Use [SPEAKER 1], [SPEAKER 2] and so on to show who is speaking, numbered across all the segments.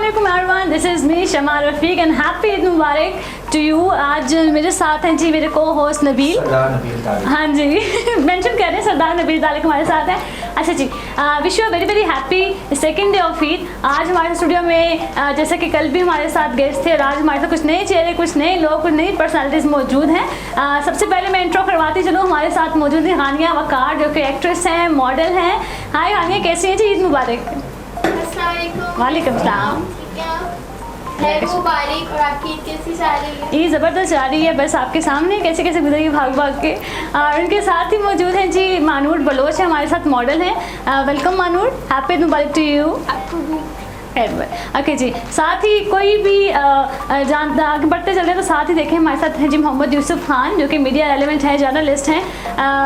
[SPEAKER 1] अस्सलामुअलैकुम everyone, this is me Shama Rafiq and happy Eid Mubarak to you. आज मेरे साथ हैं जी मेरे को होस्ट नबील।
[SPEAKER 2] सरदार नबील तारिक।
[SPEAKER 1] हाँ जी मेंशन कर रहे हैं, सरदार नबील तारिक हमारे साथ हैं। अच्छा जी, wish you very very happy second day of Eid. आज हमारे स्टूडियो में जैसे कि कल भी हमारे साथ गेस्ट थे और आज हमारे साथ कुछ नए चेहरे, कुछ नए लोग, कुछ नई पर्सनैलिटीज़ मौजूद हैं। सबसे पहले मैं इंट्रो करवाती चलूँ। हमारे साथ मौजूद है हानिया वकार, जो कि एक्ट्रेस हैं, मॉडल हैं। हाय हानिया, कैसी हैं जी? ईद मुबारक। वालेकुम सलाम।
[SPEAKER 3] मुबारक। और आपकी ईद कैसी जा रही है?
[SPEAKER 1] ईद ज़बरदस्त जा रही है, बस आपके सामने कैसे कैसे गुजरी भाग भाग के। और उनके साथ ही मौजूद हैं जी मानूर बलोच है, हमारे साथ मॉडल हैं। Welcome Manoor, happy Eid Mubarak to you.
[SPEAKER 3] आपको भी।
[SPEAKER 1] ओके जी, साथ ही कोई भी जानता आगे बढ़ते चल रहे हैं तो साथ ही देखें हमारे साथ हैं जी मोहम्मद यूसुफ खान, जो कि मीडिया एलिमेंट है, जर्नलिस्ट हैं।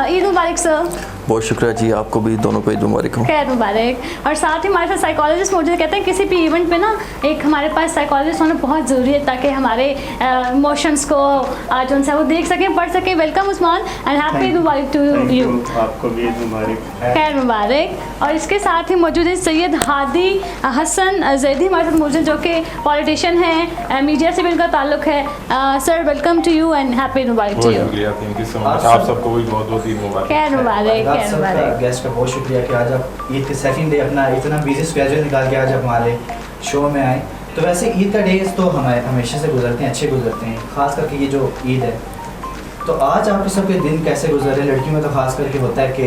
[SPEAKER 1] ईद मुबारक सर।
[SPEAKER 4] बहुत शुक्रिया जी, आपको भी दोनों को ईद मुबारक हो।
[SPEAKER 1] खैर मुबारक। और साथ ही हमारे साथ साइकोलॉजिस्ट मौजूद है। कहते हैं किसी भी इवेंट पे ना एक हमारे पास साइकोलॉजिस्ट होना बहुत ज़रूरी है, ताकि हमारे इमोशंस को जो उनसे वो देख सकें, पढ़ सकें। Welcome Usman and happy Eid Mubarak to you.
[SPEAKER 2] आपको भी ईद मुबारक।
[SPEAKER 1] खैर मुबारक। और इसके साथ ही मौजूद है सैयद हादी हसन जैदी हमारे साथ मौजूद, जो कि पॉलिटिशियन हैं, मीडिया से भी उनका ताल्लुक है। Sir welcome to you and happy Eid Mubarak to you.
[SPEAKER 5] Thank you so much. आप सबको भी बहुत बहुत ईद मुबारक।
[SPEAKER 1] खैर मुबारक। खैर मुबारक।
[SPEAKER 2] गेस्ट का बहुत शुक्रिया कि आज आप ईद के सेकंड डे अपना इतना बिजी स्केड्यूल निकाल के आज आप हमारे शो में आए। तो वैसे ईद का डेज तो हमारे हमेशा से गुजरते हैं, अच्छे गुजरते हैं, खास करके ये जो ईद है। तो आज आपके सबके दिन कैसे गुजर रहे हैं? लड़कियों में तो खास करके होता है कि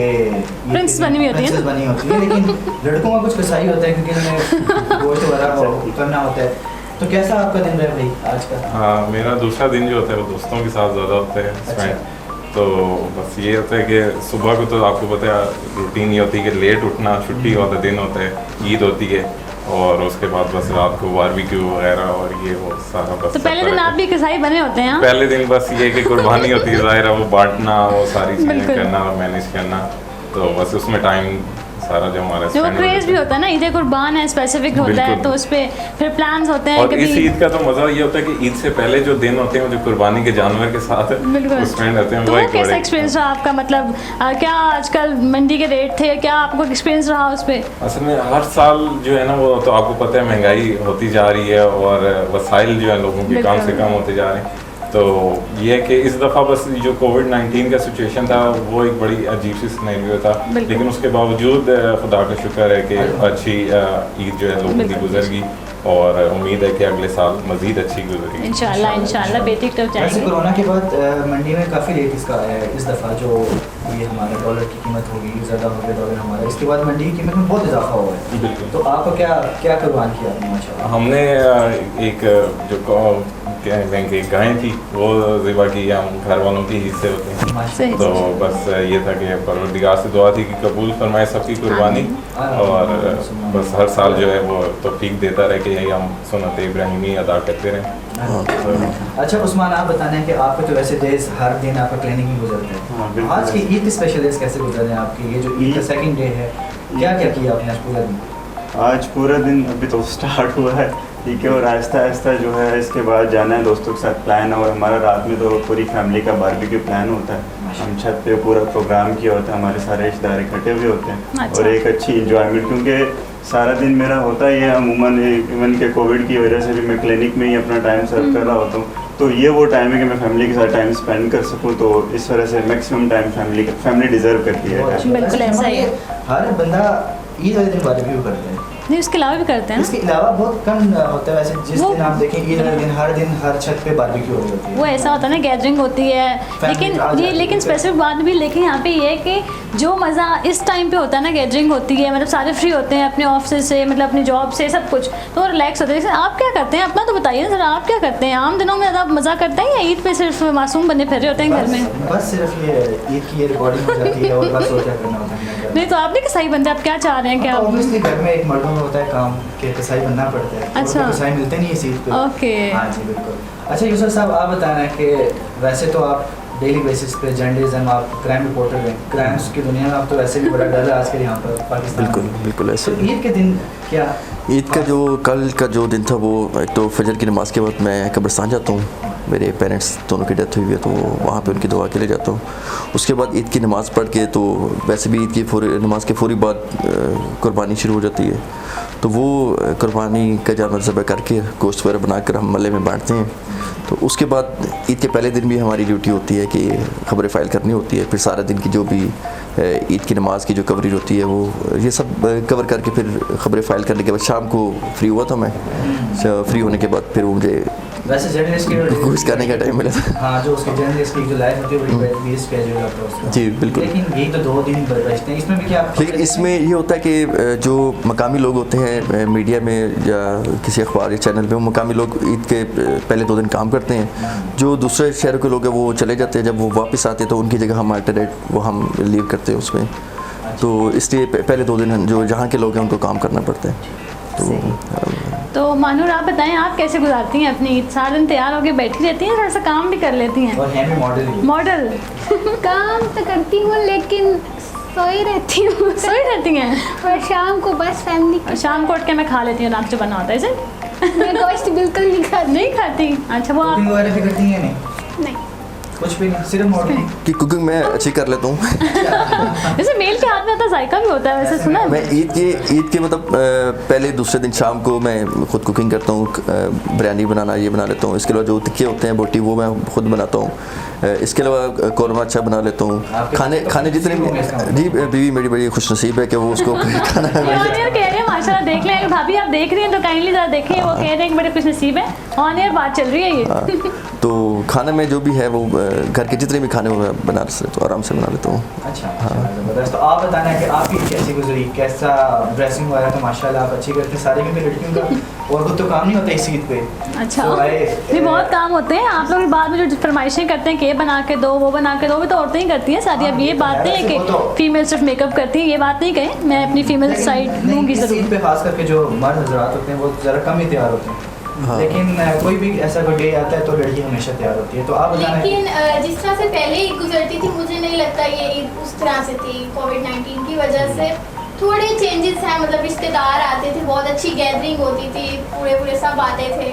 [SPEAKER 1] प्रिंसेस बनी हुई होती है,
[SPEAKER 2] प्रिंसेस बनी होती है, लेकिन लड़कों का कुछ कसाई होता है क्योंकि उन्हें गोश्त वगैरह करना होता है। तो कैसा आपका दिन रहा भाई आज का?
[SPEAKER 5] हाँ, मेरा दूसरा दिन जो होता है वो दोस्तों के साथ ज़्यादा होता है स्पेंड। तो बस ये होता है कि सुबह को तो आपको पता है रूटीन ये होती है कि लेट उठना, छुट्टी वाला दिन होता है, ईद होती है, और उसके बाद बस रात को बारबेक्यू वगैरह और ये वो सारा बस।
[SPEAKER 1] तो पहले दिन आप भी कसाई बने होते हैं?
[SPEAKER 5] पहले दिन बस ये कि कुर्बानी होती है, ज़ाहिर है वो बांटना, वो सारी चीज़ें करना और मैनेज करना। तो बस उसमें टाइम सारा जो हमारा
[SPEAKER 1] जो क्रेज भी होता है ना, ईद कुर्बान है, स्पेसिफिक होता है, तो उस पर फिर प्लान्स होते हैं।
[SPEAKER 5] और इस ईद का तो मज़ा ये होता है कि ईद से पहले जो दिन होते हैं जो कुर्बानी के जानवर के साथ स्पेंड होते हैं।
[SPEAKER 1] तो वो कैसा एक्सपीरियंस रहा आपका? मतलब क्या आजकल मंडी के रेट थे, क्या आपको एक्सपीरियंस रहा उस पर?
[SPEAKER 5] असल में हर साल जो है ना वो तो आपको पता है महंगाई होती जा रही है और वसाइल जो है लोगों के कम से कम होते जा रहे हैं। तो ये है कि इस दफ़ा बस जो कोविड-19 का सिचुएशन था वो एक बड़ी अजीब सी सिनेरियो था, लेकिन उसके बावजूद खुदा का शुक्र है कि अच्छी ईद जो है लोगों की गुजर गई और उम्मीद है कि अगले साल मज़ीद अच्छी गुजरेगी
[SPEAKER 1] इंशाल्लाह। इंशाल्लाह बेटी तरफ
[SPEAKER 2] वैसे
[SPEAKER 1] जाएंगे।
[SPEAKER 2] कोरोना के बाद मंडी में काफ़ी रेट इसका आया है इस दफ़ा। जो ये हमारा डॉलर की कीमत होगी ज़्यादा हो गया डॉलर हमारा, इसके बाद मंडी की कीमत में बहुत इजाफा हुआ है।
[SPEAKER 5] बिल्कुल।
[SPEAKER 2] तो आपको क्या कुर्बान किया आपने? माशाल्लाह
[SPEAKER 5] हमने एक जो एक गाय थी वो ज़िबा की, हम घर वालों की हिस्से होते हैं। तो बस ये था कि परवरदिगार से दुआ थी कि कबूल फरमाए सबकी कुर्बानी, और बस हर साल जो है वो तौफीक देता रहे कि यही हम सुन्नत इब्राहिमी अदा करते रहें।
[SPEAKER 2] अच्छा उस्मान, आप बताना है कि आपके तो वैसे डेज हर दिन आपका क्लिनिक में गुजरते हैं, आज की ईद के स्पेशल डेज कैसे गुजर रहे हैं आपके? ये जो ईद का सेकंड डे है, क्या क्या किया आपने आज पूरा दिन?
[SPEAKER 6] आज पूरा दिन अभी तो स्टार्ट हुआ है, ठीक है, और आहिस्ता आहिस्ता जो है इसके बाद जाना है दोस्तों के साथ प्लान है। और हमारा रात में तो पूरी फैमिली का बारबेक्यू प्लान होता है, हम छत पे पूरा प्रोग्राम किया होता है, हमारे सारे रिश्तेदार इकट्ठे हुए होते हैं। और एक अच्छी इंजॉयमेंट, क्योंकि सारा दिन मेरा होता ही है अमूमन, इवन के कोविड की वजह से भी मैं क्लिनिक में ही अपना टाइम सर्व कर रहा होता हूँ। तो ये वो टाइम है कि मैं फैमिली के साथ टाइम स्पेंड कर सकूँ, तो इस वजह से मैक्सिमम टाइम फैमिली डिजर्व करती है।
[SPEAKER 1] बिल्कुल ऐसा ही है।
[SPEAKER 2] हर बंदा ईद वाले दिन बारबेक्यू करते हैं,
[SPEAKER 1] नहीं उसके अलावा भी करते हैं।
[SPEAKER 2] इसके अलावा बहुत कम होता है वैसे। जिस दिन आप देखें ईद वाले दिन हर छत पे बारबेक्यू हो रही होती है,
[SPEAKER 1] वो ऐसा होता है ना, गैदरिंग होती है। लेकिन स्पेसिफिक बात भी लेकिन यहाँ पे ये है कि जो मज़ा इस टाइम पे होता है ना, गैदरिंग होती है, मतलब सारे फ्री होते हैं अपने ऑफिस से, मतलब अपनी जॉब से, सब कुछ तो रिलैक्स होते हैं। आप क्या करते हैं अपना तो बताइए ना ज़रा, आप क्या करते हैं आम दिनों में? ज़्यादा मज़ा करते हैं या ईद पे सिर्फ मासूम बने फिर रहे होते हैं घर में?
[SPEAKER 2] बस सिर्फ ये ईद की ये रिकॉर्डिंग हो जाती है और बस और क्या करना होता है।
[SPEAKER 1] नहीं तो आप भी कसाई बनते हैं, आप क्या चाह रहे हैं? क्या
[SPEAKER 2] ऑब्वियसली घर में एक मर्दों में होता है काम कि कसाई बनना पड़ता है।
[SPEAKER 1] अच्छा।
[SPEAKER 2] तो कसाई मिलते नहीं इस ईद पे।
[SPEAKER 1] ओके।
[SPEAKER 2] हाँ जी बिल्कुल। अच्छा यूसुफ साहब, आप बताना है कि वैसे तो आप डेली बेसिस पे जर्नलिज्म, आप क्राइम रिपोर्टर हैं, क्राइम्स की दुनिया में आप तो वैसे भी बड़ा डर है आजकल यहाँ पर पाकिस्तान।
[SPEAKER 4] बिल्कुल बिल्कुल ऐसे।
[SPEAKER 2] तो ईद के दिन क्या?
[SPEAKER 4] ईद का जो कल का जो दिन था वो एक तो फजर की नमाज के बाद मैं कब्रिस्तान जाता हूँ, मेरे पेरेंट्स दोनों की डेथ हुई है, तो वहाँ पे उनकी दुआ के लिए जाता हूँ। उसके बाद ईद की नमाज़ पढ़ के, तो वैसे भी ईद की नमाज के फ़ौरी बाद कुर्बानी शुरू हो जाती है, तो वो कुर्बानी का जानवर ज़बह करके गोश्त वगैरह बनाकर हम मल्ले में बांटते हैं। तो उसके बाद ईद के पहले दिन भी हमारी ड्यूटी होती है कि ख़बरें फ़ाइल करनी होती है। फिर सारा दिन की जो भी ईद की नमाज़ की जो कवरेज होती है, वो ये सब कवर करके फिर ख़बरें फ़ाइल करने के बाद शाम को फ्री हुआ था मैं। फ्री होने के बाद फिर वो मुझे
[SPEAKER 2] वैसे जर्नलिस्ट की
[SPEAKER 4] कुछ करने का टाइम मिला था।
[SPEAKER 2] हाँ, जो उसके जर्नलिस्ट की जो लाइफ होती है वो बड़ी बिजी स्केड्यूल होता है उसका।
[SPEAKER 4] जी बिल्कुल।
[SPEAKER 2] लेकिन यही तो 2 दिन बचते हैं, इसमें भी क्या?
[SPEAKER 4] लेकिन इसमें ये होता है कि जो मकामी लोग होते हैं मीडिया में या किसी अखबार या चैनल पे, वो मकामी लोग ईद के पहले 2 दिन काम करते हैं। जो दूसरे शहरों के लोग हैं वो चले जाते हैं। जब वो वापस आते हैं तो उनकी जगह हम अल्टरनेट वो हम लीव करते हैं उसमें। तो इसलिए पहले 2 दिन जो जहाँ के लोग हैं उनको काम करना पड़ता है।
[SPEAKER 1] तो मानूर, आप बताएं, आप कैसे गुजारती हैं अपनी ईद? सारा दिन तैयार होकर बैठी रहती हैं, थोड़ा सा काम भी कर लेती हैं?
[SPEAKER 2] और हैं भी मॉडल ही।
[SPEAKER 1] मॉडल
[SPEAKER 3] काम तो करती हूँ लेकिन सोई रहती हूँ।
[SPEAKER 1] सोई रहती हैं?
[SPEAKER 3] और शाम को बस फैमिली
[SPEAKER 1] और शाम को उठ के मैं खा लेती हूँ रात जो बना होता है इसे।
[SPEAKER 3] मैं गोश्त बिल्कुल नहीं खाती।
[SPEAKER 1] नहीं खाती? अच्छा, वो
[SPEAKER 2] कुकिंग
[SPEAKER 1] आप
[SPEAKER 2] वगैरह भी करती हैं?
[SPEAKER 3] नहीं।
[SPEAKER 2] कुछ भी नहीं, सिर्फ मॉडलिंग।
[SPEAKER 4] कि कुकिंग मैं अच्छी कर लेता हूँ।
[SPEAKER 1] वैसे मेल के हाथ में आता जायका भी होता है, वैसे सुना है?
[SPEAKER 4] मैं ईद के मतलब पहले दूसरे दिन शाम को मैं खुद कुकिंग करता हूँ। बिरयानी बनाना ये बना लेता हूँ। इसके अलावा जो टिक्के होते हैं बोटी, वो मैं खुद बनाता हूँ। इसके अलावा कौरमा अच्छा बना लेता हूँ। खाने जितने भी, जी बीवी मेरी बड़ी खुशनसीब है कि वो उसको खाना
[SPEAKER 1] कह रहे हैं माशाल्लाह, देख लें भाभी, आप देख रही हैं तो काइंडली ज़रा देखें। वो कह रहे हैं कि बड़े खुशनसीब है, ऑन एयर बात चल रही है ये।
[SPEAKER 4] तो खाने में जो भी है वो घर के जितने भी खाने वो मैं बना लेता हूँ, आराम से बना लेता हूँ।
[SPEAKER 2] अच्छा, ज़बरदस्त। तो आप बताना कि आपकी कैसी गुजरी, कैसा ड्रेसिंग वगैरह? तो माशाल्लाह आप अच्छी करते हैं सारे में लड़कियों का, और कुछ तो काम नहीं होता इस ईद पे।
[SPEAKER 1] अच्छा, नहीं बहुत काम होते हैं। आप लोग बाद में जो फरमाइशें करते हैं कि ये बना के दो, वो बना के दो, वो तो औरतें ही करती हैं सारी। अब ये बात नहीं है कि फीमेल सिर्फ मेकअप करती हैं, ये बात नहीं कहें। मैं अपनी फीमेल साइड लूँगी ज़रूर।
[SPEAKER 2] ईद पे खास करके जो मर्द हज़रात होते हैं वो ज़रा कम ही तैयार होते हैं।
[SPEAKER 4] हाँ।
[SPEAKER 2] लेकिन कोई भी ऐसा कोई डे आता है तो लड़की हमेशा तैयार होती है। तो आप बताना।
[SPEAKER 3] लेकिन जिस तरह से पहले ईद गुजरती थी, मुझे नहीं लगता ये ईद उस तरह से थी। कोविड-19 की वजह से थोड़े चेंजेस हैं। मतलब रिश्तेदार आते थे, बहुत अच्छी गैदरिंग होती थी, पूरे सब आते थे।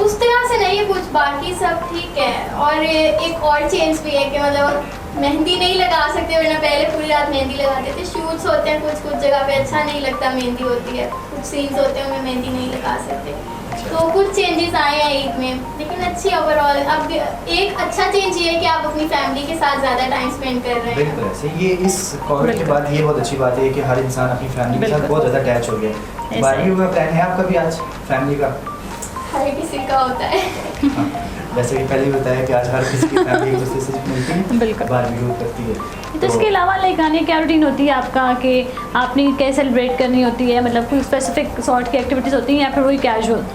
[SPEAKER 3] उस तरह से नहीं है कुछ, बाकी सब ठीक है। और एक और चेंज भी है कि मतलब मेहंदी नहीं लगा सकते, वरना पहले पूरी रात मेहंदी लगाते थे। शूट्स होते हैं कुछ जगह पे, अच्छा नहीं लगता मेहंदी होती है। कुछ सीन्स होते हैं उनमें मेहंदी नहीं लगा सकते। तो कुछ चेंजेस आए हैं ईद में, लेकिन अच्छी ओवरऑल। अब एक अच्छा चेंज ये है कि आप अपनी फैमिली के साथ ज़्यादा टाइम स्पेंड कर रहे हैं।
[SPEAKER 2] बिल्कुल ऐसे। ये इस कोविड के बाद ये बहुत अच्छी बात है कि हर इंसान अपनी फैमिली के साथ बहुत ज़्यादा अटैच हो गया। बारबी का प्लान है आपका भी आज फैमिली का?
[SPEAKER 3] हर किसी का होता है।
[SPEAKER 2] हाँ, वैसे भी पहले भी बताया कि आज हर किसी की फैमिली एक दूसरे से मिलती है,
[SPEAKER 1] बिल्कुल
[SPEAKER 2] बारबी करती है।
[SPEAKER 1] तो इसके अलावा लाइक आने क्या रूटीन होती है आपका कि आपने कैसे सेलिब्रेट करनी होती है? मतलब कोई स्पेसिफिक सॉर्ट की एक्टिविटीज़ होती हैं या फिर वही कैजुअल?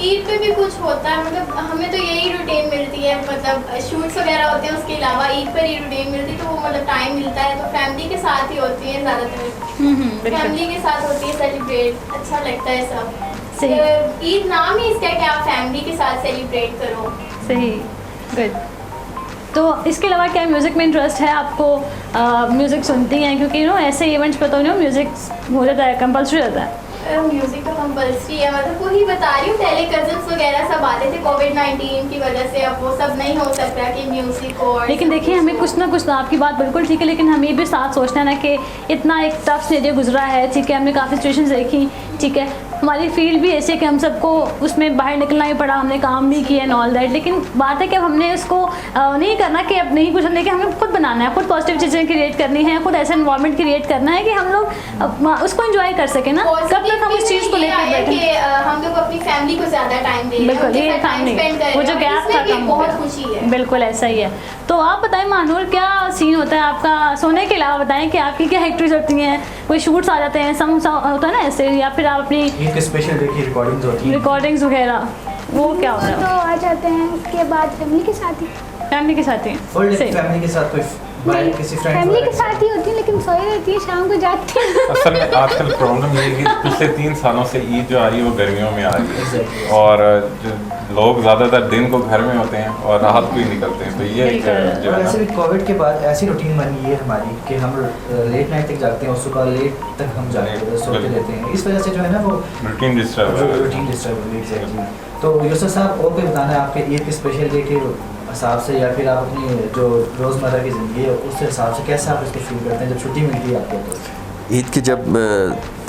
[SPEAKER 3] ईद पे भी कुछ होता है। मतलब हमें तो यही रूटीन मिलती है। मतलब शूट्स वगैरह होते हैं, उसके अलावा ईद पर ही रूटीन मिलती है। तो वो मतलब टाइम मिलता है तो फैमिली के साथ ही होती है ज़्यादातर। फैमिली के साथ होती है सेलिब्रेट, अच्छा लगता है सब।
[SPEAKER 1] सही।
[SPEAKER 3] ईद नाम ही इसका है कि आप फैमिली के साथ सेलिब्रेट करो।
[SPEAKER 1] सही, गुड। तो इसके अलावा क्या म्यूज़िक में इंटरेस्ट है आपको? म्यूज़िक सुनती हैं? क्योंकि ऐसे इवेंट्स पे तो म्यूज़िक हो जाता है, कंपल्सरी रहता है।
[SPEAKER 3] म्यूजिक तो कंपल्सरी है। मतलब वही बता रही हूँ, पहले कजन्स वगैरह सब आते थे कोविड-19 की वजह से। अब वो सब नहीं हो सकता कि म्यूजिक और।
[SPEAKER 1] लेकिन देखिए, हमें कुछ ना कुछ, आपकी बात बिल्कुल ठीक है, लेकिन हमें भी साथ सोचना है ना कि इतना एक टफ स्टेज गुजरा है, ठीक है, हमने काफ़ी सिचुएशंस देखी, ठीक है, हमारी फील्ड भी ऐसे कि हम सबको उसमें बाहर निकलना ही पड़ा, हमने काम भी किया एंड ऑल दैट। लेकिन बात है कि अब हमने इसको नहीं करना कि अब नहीं कुछ, लेकिन हमें खुद बनाना है, खुद पॉजिटिव चीज़ें क्रिएट करनी है, खुद ऐसा इन्वायरमेंट क्रिएट करना है कि हम लोग उसको एंजॉय कर सकें ना। कब तक हम उस चीज़ को लेकर बैठे?
[SPEAKER 3] हम लोग अपनी फैमिली को ज़्यादा टाइम दें।
[SPEAKER 1] बिल्कुल, ये फैमिली वो जो गैप था कम,
[SPEAKER 3] बहुत खुशी है।
[SPEAKER 1] बिल्कुल ऐसा ही है। तो आप बताएं मानूर, क्या सीन होता है आपका सोने के अलावा? बताएं कि आपकी क्या एक्टिविटीज होती हैं? कोई शूट्स आ जाते हैं, सम होता है ना ऐसे, या फिर आप अपनी
[SPEAKER 2] स्पेशल डे की रिकॉर्डिंग्स होती हैं,
[SPEAKER 1] रिकॉर्डिंग्स वगैरह, वो क्या होता
[SPEAKER 3] तो
[SPEAKER 1] है?
[SPEAKER 3] आ जाते हैं उसके बाद फैमिली के साथ ही।
[SPEAKER 1] फैमिली के साथ ही?
[SPEAKER 2] फुल डे फैमिली के साथ कोई बाहर किसी फ्रेंड
[SPEAKER 7] फैमिली के साथ ही होती है, लेकिन सोई रहती है, शाम को जाती है।
[SPEAKER 5] असल में आजकल प्रॉब्लम ये है कि पिछले 3 सालों से ईद जो आ रही है वो गर्मियों में आ रही है और लोग ज़्यादातर दिन को घर में होते हैं और रात को ही निकलते हैं, तो ये एक जो
[SPEAKER 2] और
[SPEAKER 5] है
[SPEAKER 2] ऐसे
[SPEAKER 5] ना
[SPEAKER 2] भी कोविड के बाद ऐसी रूटीन बन गई है हमारी कि हम लेट नाइट तक जागते हैं और सुबह लेट तक हम जागते सोते रहते हैं, इस वजह से जो है ना वो
[SPEAKER 5] रूटीन डिस्टर्ब है।
[SPEAKER 2] रूटीन डिस्टर्ब हो गई। एग्जैक्टली। तो यूसुफ साहब, और कोई बताना है आपके ईद के स्पेशल डे के हिसाब से, या फिर आप अपनी जो रोज़मर्रा की ज़िंदगी है उस हिसाब से कैसे आप इसको फील करते हैं जब छुट्टी मिलती है आपको? तो
[SPEAKER 4] ईद के जब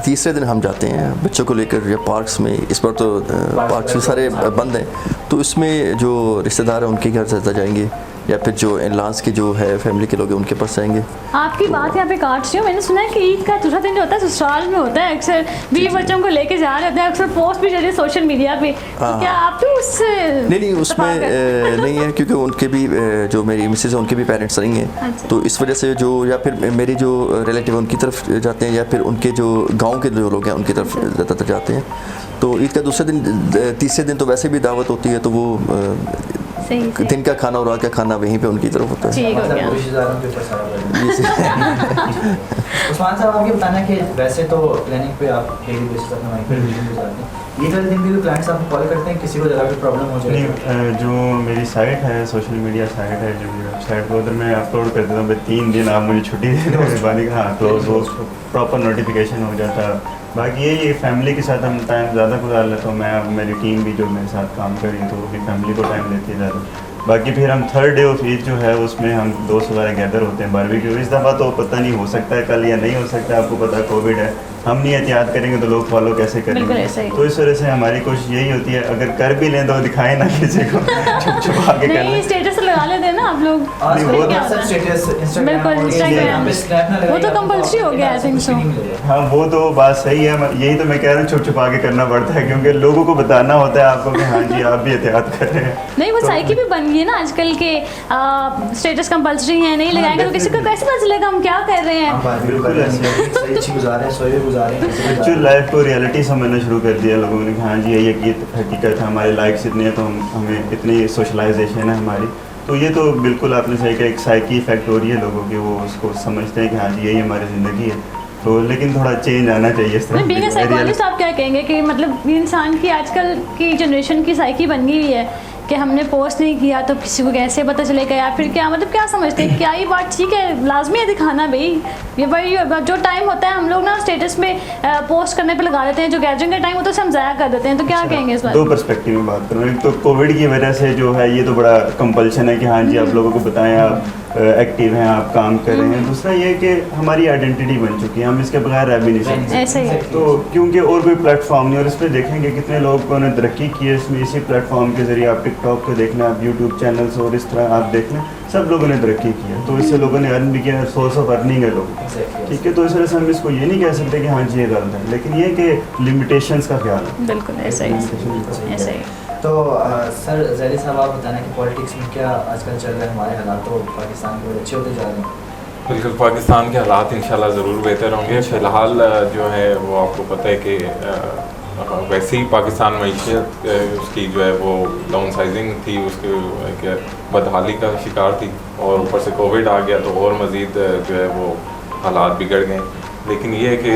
[SPEAKER 4] तीसरे दिन हम जाते हैं बच्चों को लेकर या पार्क्स में, इस बार तो पार्क्स सारे बंद हैं, तो इसमें जो रिश्तेदार हैं उनके घर ज़्यादा जाएंगे या फिर जो इन-लॉज के जो है फैमिली के लोग हैं उनके पास जाएंगे।
[SPEAKER 1] आपकी बात यहाँ पे काट रही हूँ, मैंने सुना है कि ईद का दूसरा दिन जो होता है ससुराल में होता है, अक्सर बीवी बच्चों को लेके जा रहे होते हैं, अक्सर पोस्ट भी चल सोशल मीडिया पे, तो क्या आप भी उससे
[SPEAKER 4] नहीं उसमें नहीं है, क्योंकि उनके भी जो मेरी मिसेज है उनके भी पेरेंट्स नहीं हैं।
[SPEAKER 1] अच्छा।
[SPEAKER 4] तो इस वजह से जो या फिर मेरी जो रिलेटिव उनकी तरफ जाते हैं या फिर उनके जो गांव के जो लोग हैं उनकी तरफ ज़्यादातर जाते हैं। तो ईद का दूसरे दिन तीसरे दिन तो वैसे भी दावत होती है, तो वो
[SPEAKER 1] सही
[SPEAKER 4] दिन का खाना और रात का खाना वहीं पे उनकी तरफ होता है।
[SPEAKER 1] ठीक हो
[SPEAKER 2] मतलब
[SPEAKER 1] गया।
[SPEAKER 2] रिश्तेदारों के ऊपर सारा बर्डन। उस्मान साहब, आप ये बताना कि वैसे तो प्लानिंग पे आप डेली बेसिस अपना वहीं पर वीडियो गुजारते हैं, ईद वाले दिन भी क्लाइंट्स आपको कॉल करते हैं किसी को ज़रा भी प्रॉब्लम हो जाए?
[SPEAKER 6] नहीं, जो मेरी साइट है, सोशल मीडिया साइट है, जो मेरी वेबसाइट को उधर मैं अपलोड कर देता हूँ, भाई 3 दिन आप मुझे छुट्टी दे दो, मेहरबानी का। हाँ, क्लोज हो, प्रॉपर नोटिफिकेशन हो जाता है। बाकी यही फैमिली के साथ हम टाइम ज़्यादा गुजार लेता हूँ मैं, मेरी टीम भी जो मेरे साथ काम कर रही है तो वो भी फैमिली को टाइम देती है ज़्यादा। बाकी फिर हम 3rd डे ऑफ ईद जो है उसमें हम दोस्त वगैरह गैदर होते हैं बारबेक्यू। इस दफ़ा तो पता नहीं, हो सकता है कल या नहीं हो सकता है, आपको पता है कोविड है, हम नहीं एहतियात करेंगे तो लोग फॉलो कैसे
[SPEAKER 1] बिल्कुल
[SPEAKER 6] करेंगे?
[SPEAKER 1] ऐसा ही।
[SPEAKER 6] तो इस वजह से हमारी कोशिश यही होती है, अगर कर भी लें तो दिखाएं ना किसी को, छुपा के कर
[SPEAKER 1] नहीं,
[SPEAKER 6] लें।
[SPEAKER 1] स्टेटस लगा लेते हैं ना आप लोग।
[SPEAKER 2] आजकल
[SPEAKER 6] वो
[SPEAKER 1] क्या
[SPEAKER 2] सब
[SPEAKER 1] होता है?
[SPEAKER 2] स्टेटस इंस्टाग्राम
[SPEAKER 1] बिल्कुल,
[SPEAKER 2] और
[SPEAKER 1] Instagram।
[SPEAKER 2] पे स्नैप ना
[SPEAKER 1] वो तो
[SPEAKER 2] लगाइए,
[SPEAKER 1] compulsory हो गया, I think so।
[SPEAKER 2] कुछ भी नहीं मिलेगा।
[SPEAKER 6] हाँ, वो तो बात सही है, यही तो मैं कह रहा हूँ, छुप छुपा के करना पड़ता है क्योंकि लोगों को बताना होता है आपको कि हाँ जी आप भी एहतियात कर रहे हैं।
[SPEAKER 1] नहीं, वो
[SPEAKER 6] तो-
[SPEAKER 1] साइकी भी बन गई है ना आजकल के, स्टेटस कंपलसरी है, नहीं लगाएंगे तो किसी को कैसे पता चलेगा हम क्या कर रहे हैं?
[SPEAKER 2] हम बारबेक्यू कर रहे हैं, सही अच्छी गुजार रहे हैं, सोए गुजार रहे हैं।
[SPEAKER 6] एक्चुअल लाइफ को रियलिटी समझना शुरू कर दिया लोगों ने कि हाँ जी ये हकीकत है, हमारे लाइक्स इतने हैं तो हमें इतनी सोशलाइजेशन है हमारी। तो ये तो बिल्कुल आपने सही कहा, एक साइकी इफेक्ट हो रही है लोगों की, वो उसको समझते हैं कि हाँ जी यही हमारी ज़िंदगी है। तो लेकिन थोड़ा चेंज आना चाहिए इस तरह।
[SPEAKER 1] बीइंग अ साइकोलॉजिस्ट आप क्या कहेंगे कि मतलब इंसान की आजकल की जनरेशन की साइकी बन गई हुई है कि हमने पोस्ट नहीं किया तो किसी को कैसे पता चलेगा, या फिर क्या मतलब क्या समझते हैं, क्या ये बात ठीक है, लाजमी है दिखाना भाई? ये भाई जो टाइम होता है हम लोग ना स्टेटस में पोस्ट करने पे लगा देते हैं, जो गैदरिंग का टाइम होता है उसे हम ज़ाया कर देते हैं, तो क्या कहेंगे इस बात?
[SPEAKER 6] दो पर्सपेक्टिव में बात करूँ, एक तो कोविड की वजह से जो है ये तो बड़ा कंपल्शन है कि हाँ जी आप लोगों को बताएं आप एक्टिव हैं, आप काम कर रहे हैं। दूसरा ये कि हमारी आइडेंटिटी बन चुकी है, हम इसके बगैर रह भी नहीं सकते।
[SPEAKER 1] ऐसे ही है।
[SPEAKER 6] तो क्योंकि और कोई प्लेटफॉर्म नहीं, और इस पर देखेंगे कितने लोगों ने तरक्की की है इसमें, इसी प्लेटफॉर्म के ज़रिए आप टिकटॉक पे देखना, आप यूट्यूब चैनल्स और इस तरह आप देख लें, सब लोगों ने तरक्की की है। तो इससे लोगों ने अर्न भी किया, सोर्स ऑफ अर्निंग है लोगों को, ठीक है। तो इस वजह से हम इसको ये नहीं कह सकते कि हाँ जी ये गलत है, लेकिन ये कि लिमिटेशंस का ख्याल है।
[SPEAKER 1] बिल्कुल ऐसा ही, ऐसा ही।
[SPEAKER 2] तो सर जैदी साहब, आप बताना कि पॉलिटिक्स में क्या आजकल चल रहा है, हमारे हालात तो पाकिस्तान के बड़े अच्छे होते जा रहे हैं।
[SPEAKER 5] बिल्कुल, पाकिस्तान के हालात इंशाल्लाह ज़रूर बेहतर होंगे। फ़िलहाल जो है वो आपको पता है कि वैसे ही पाकिस्तान मईशत उसकी जो है वो डाउन साइजिंग थी, उसके बदहाली का शिकार थी, और ऊपर से कोविड आ गया तो और मज़ीद जो है वो हालात बिगड़ गए। लेकिन ये है कि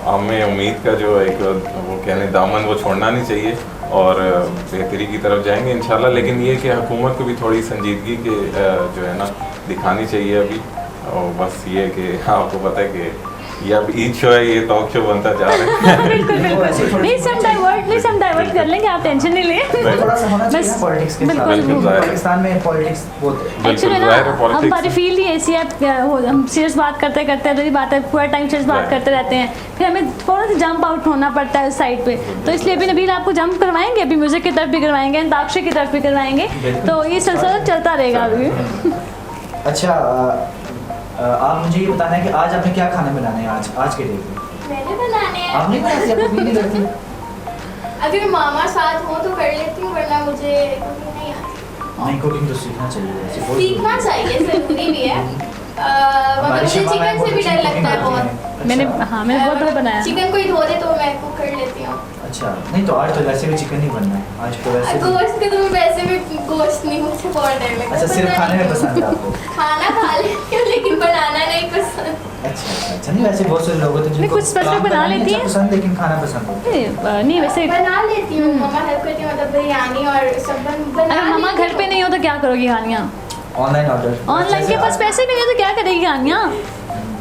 [SPEAKER 5] हमें उम्मीद का जो एक वो कहने दामन वो छोड़ना नहीं चाहिए और बेहतरी की तरफ जाएंगे इंशाल्लाह। लेकिन ये कि हुकूमत को भी थोड़ी संजीदगी के जो है ना दिखानी चाहिए अभी। और बस ये कि आपको पता है कि ये अब ईद शो है, ये टॉक शो बनता जा रहा है।
[SPEAKER 1] बिल्कुल बिल्कुल, नहीं से हम डाइवर्ट कर लेंगे, आप टेंशन नहीं लें।
[SPEAKER 2] थोड़ा सा होना चाहिए
[SPEAKER 1] बस,
[SPEAKER 2] पॉलिटिक्स के
[SPEAKER 1] बिल्कुल,
[SPEAKER 2] साथ,
[SPEAKER 5] बिल्कुल।
[SPEAKER 2] पाकिस्तान में पॉलिटिक्स बहुत है।
[SPEAKER 1] एक्चुअली ना
[SPEAKER 5] ज़ाहिर है
[SPEAKER 1] हमारी
[SPEAKER 5] politics-
[SPEAKER 1] फील्ड ही ऐसी है, हम सीरियस बात करते करते वही बात है, पूरा टाइम सीरियस बात करते रहते हैं, फिर हमें थोड़ा सा जंप आउट होना पड़ता है उस साइड पे। तो इसलिए अभी नबील आपको जंप करवाएंगे, अभी म्यूजिक की तरफ भी करवाएंगे, अंताक्षरी की तरफ भी करवाएंगे, तो ये सिलसिला चलता रहेगा अभी।
[SPEAKER 2] अच्छा, आप मुझे ये बताना है कि आज आपने क्या खाने बनाने हैं आज के डेट में?
[SPEAKER 3] मैंने बनाने हैं।
[SPEAKER 2] आप नहीं बनाती, आप कुकिंग नहीं करती?
[SPEAKER 3] अगर मामा साथ हो तो कर लेती हूँ, वरना मुझे कुकिंग नहीं आती।
[SPEAKER 2] नहीं, कुकिंग तो सीखना चाहिए।
[SPEAKER 3] सीखना चाहिए, ज़रूरी भी है। मगर मुझे चिकन से भी डर लगता है बहुत।
[SPEAKER 1] मैंने बहुत बार बनाया।
[SPEAKER 3] चिकन कोई धो दे तो मैं कुक कर लेती हूँ।
[SPEAKER 2] अच्छा, नहीं तो आज तो वैसे भी चिकन नहीं बनना है, आज तो वैसे भी
[SPEAKER 3] गोश्त के तो मैं वैसे भी गोश्त नहीं, मुझे बहुत डर लगता है।
[SPEAKER 2] अच्छा, सिर्फ
[SPEAKER 3] पता
[SPEAKER 2] खाने में
[SPEAKER 3] नहीं।
[SPEAKER 2] पसंद है आपको?
[SPEAKER 3] खाना खा लेती हूँ लेकिन बनाना नहीं पसंद।
[SPEAKER 2] अच्छा, नहीं वैसे बहुत से लोग होते हैं
[SPEAKER 1] नहीं,
[SPEAKER 2] जिनको
[SPEAKER 1] कुछ specific
[SPEAKER 2] काम
[SPEAKER 1] बना
[SPEAKER 2] करना नहीं
[SPEAKER 1] लेती
[SPEAKER 2] अच्छा
[SPEAKER 1] हैं?
[SPEAKER 2] पसंद, लेकिन खाना पसंद होता है।
[SPEAKER 1] नहीं वैसे
[SPEAKER 3] बना लेती हूँ, मम्मा हेल्प करती है, मतलब बिरयानी और सब बना
[SPEAKER 1] अगर मम्मा
[SPEAKER 3] लेती
[SPEAKER 1] घर पे
[SPEAKER 3] हूँ।
[SPEAKER 1] नहीं हो तो क्या करोगी खानियाँ?
[SPEAKER 2] ऑनलाइन ऑर्डर,
[SPEAKER 1] ऑनलाइन के पास पैसे नहीं हो तो क्या करेगी खानियाँ?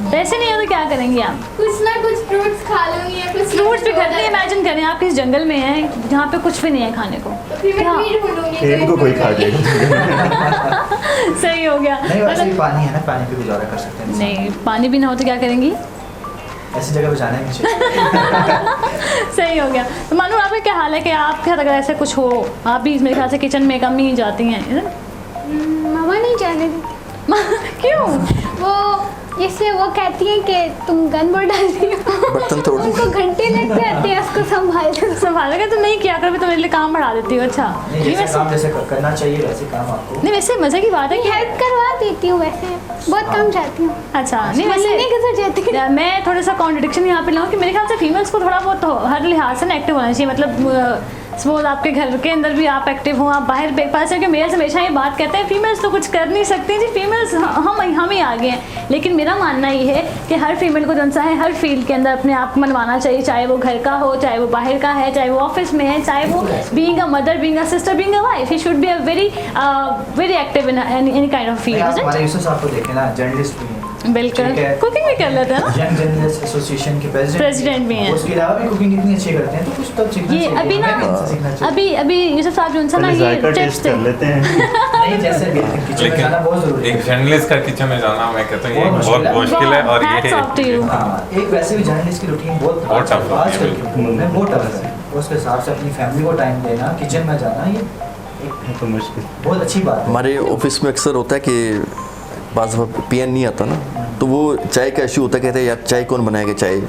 [SPEAKER 1] पैसे नहीं हो तो क्या करेंगी आप?
[SPEAKER 3] कुछ ना कुछ फ्रूट्स खा लूंगी या कुछ
[SPEAKER 1] फ्रूट्स भी घर में,
[SPEAKER 3] होगा।
[SPEAKER 1] इमेजिन करें आप किस जंगल में हैं जहाँ पे कुछ भी नहीं है खाने को।
[SPEAKER 3] तो फिर मैं
[SPEAKER 1] क्या?
[SPEAKER 3] ट्री ढूंढूंगी।
[SPEAKER 6] ट्रेन को कोई खा जाएगा।
[SPEAKER 1] सही हो गया।
[SPEAKER 2] नहीं वैसे भी
[SPEAKER 1] मतलब
[SPEAKER 2] पानी है ना, पानी पे गुजारा कर सकते हैं इंसान।
[SPEAKER 1] नहीं, पानी भी ना हो तो क्या करेंगी?
[SPEAKER 2] ऐसी जगह पे जाना ही नहीं चाहिए।
[SPEAKER 1] सही हो गया। तो मानो आपका क्या हाल है कि आपके साथ अगर ऐसा कुछ हो, आप भी मेरे ख्याल से किचन में कम ही जाती हैं, है ना?
[SPEAKER 7] मामा नहीं जाने देती।
[SPEAKER 1] क्यों?
[SPEAKER 7] वो इसलिए वो कहती हैं कि तुम गन बोर्ड डालती हो।
[SPEAKER 4] बर्तन तोड़ दी।
[SPEAKER 7] उनको घंटे लग जाते हैं उसको संभालते।
[SPEAKER 1] संभालोगे तो नहीं किया करो, मैं तो मेरे लिए काम बढ़ा देती हूँ। अच्छा
[SPEAKER 2] नहीं
[SPEAKER 1] नहीं
[SPEAKER 2] जैसे
[SPEAKER 1] वैसे,
[SPEAKER 2] काम जैसे करना चाहिए वैसे काम आपको।
[SPEAKER 1] नहीं वैसे मज़े की बात है कि
[SPEAKER 7] हेल्प करवा देती हूँ वैसे, बहुत कम जाती हूँ।
[SPEAKER 1] अच्छा नहीं
[SPEAKER 7] महीने
[SPEAKER 1] वैसे
[SPEAKER 7] के साथ जाती हूँ।
[SPEAKER 1] मैं थोड़ा सा कॉन्ट्रडिक्शन यहाँ पे लाऊँ कि मेरे ख्याल से फीमेल्स को थोड़ा बहुत हर लिहाज से एक्टिव होना चाहिए। मतलब सपोज आपके घर के अंदर भी आप एक्टिव हो, आप बाहर ब्रेकफास्ट है कि मेल्स हमेशा ये बात कहते हैं फीमेल्स तो कुछ कर नहीं सकती जी, फीमेल्स हम ही आगे हैं। लेकिन मेरा मानना ये है कि हर फीमेल को जो है हर फील्ड के अंदर अपने आप को मनवाना चाहिए, चाहे वो घर का हो, चाहे वो बाहर का है, चाहे वो ऑफिस में है, चाहे वो being a mother, being a sister, being a wife, he should be a very active in any kind of
[SPEAKER 2] नहीं, आप
[SPEAKER 1] फील्ड।
[SPEAKER 2] हमारे यूसुफ साहब को देखें ना, जर्नलिस्ट भी हैं,
[SPEAKER 1] बिल्कुल,
[SPEAKER 2] ठीक है।
[SPEAKER 1] कुकिंग भी कर लेते हैं ना।
[SPEAKER 2] यंग जर्नलिस्ट एसोसिएशन के
[SPEAKER 1] प्रेसिडेंट भी हैं।
[SPEAKER 2] उसके अलावा भी कुकिंग इतनी अच्छी करते हैं, तो कुछ तो सीखना
[SPEAKER 1] ये
[SPEAKER 2] चाहिए।
[SPEAKER 1] अभी ना,
[SPEAKER 2] हमें भी इनसे सीखना चाहिए।
[SPEAKER 1] अभी यूसुफ साहब जो ना
[SPEAKER 6] पहले
[SPEAKER 1] ये
[SPEAKER 6] जायका
[SPEAKER 1] टिप्स
[SPEAKER 6] टेस्ट
[SPEAKER 1] थे।
[SPEAKER 6] कर लेते हैं।
[SPEAKER 2] नहीं जैसे भी किचन में जाना बहुत जरूरी
[SPEAKER 5] एक
[SPEAKER 2] है।
[SPEAKER 5] जर्नलिस्ट का किचन में जाना, मैं कहता हूँ ये
[SPEAKER 2] बहुत
[SPEAKER 5] बहुत मुश्किल है। और
[SPEAKER 1] Hats off to you.
[SPEAKER 2] हाँ, एक वैसे भी जर्नलिस्ट की रूटीन बहुत
[SPEAKER 5] बहुत tough होती है,
[SPEAKER 2] आजकल के
[SPEAKER 5] बिल्कुल।
[SPEAKER 2] दौर में बहुत टफ है। उसके हिसाब से अपनी फैमिली को टाइम देना, किचन में जाना, ये एक
[SPEAKER 6] तो मुश्किल।
[SPEAKER 2] बहुत अच्छी बात है।
[SPEAKER 4] हमारे ऑफिस में अक्सर होता है कि बाज़ पीएन नहीं आता ना, तो वो चाय का इशू होता है, कहते हैं यार चाय कौन बनाएगा चाय,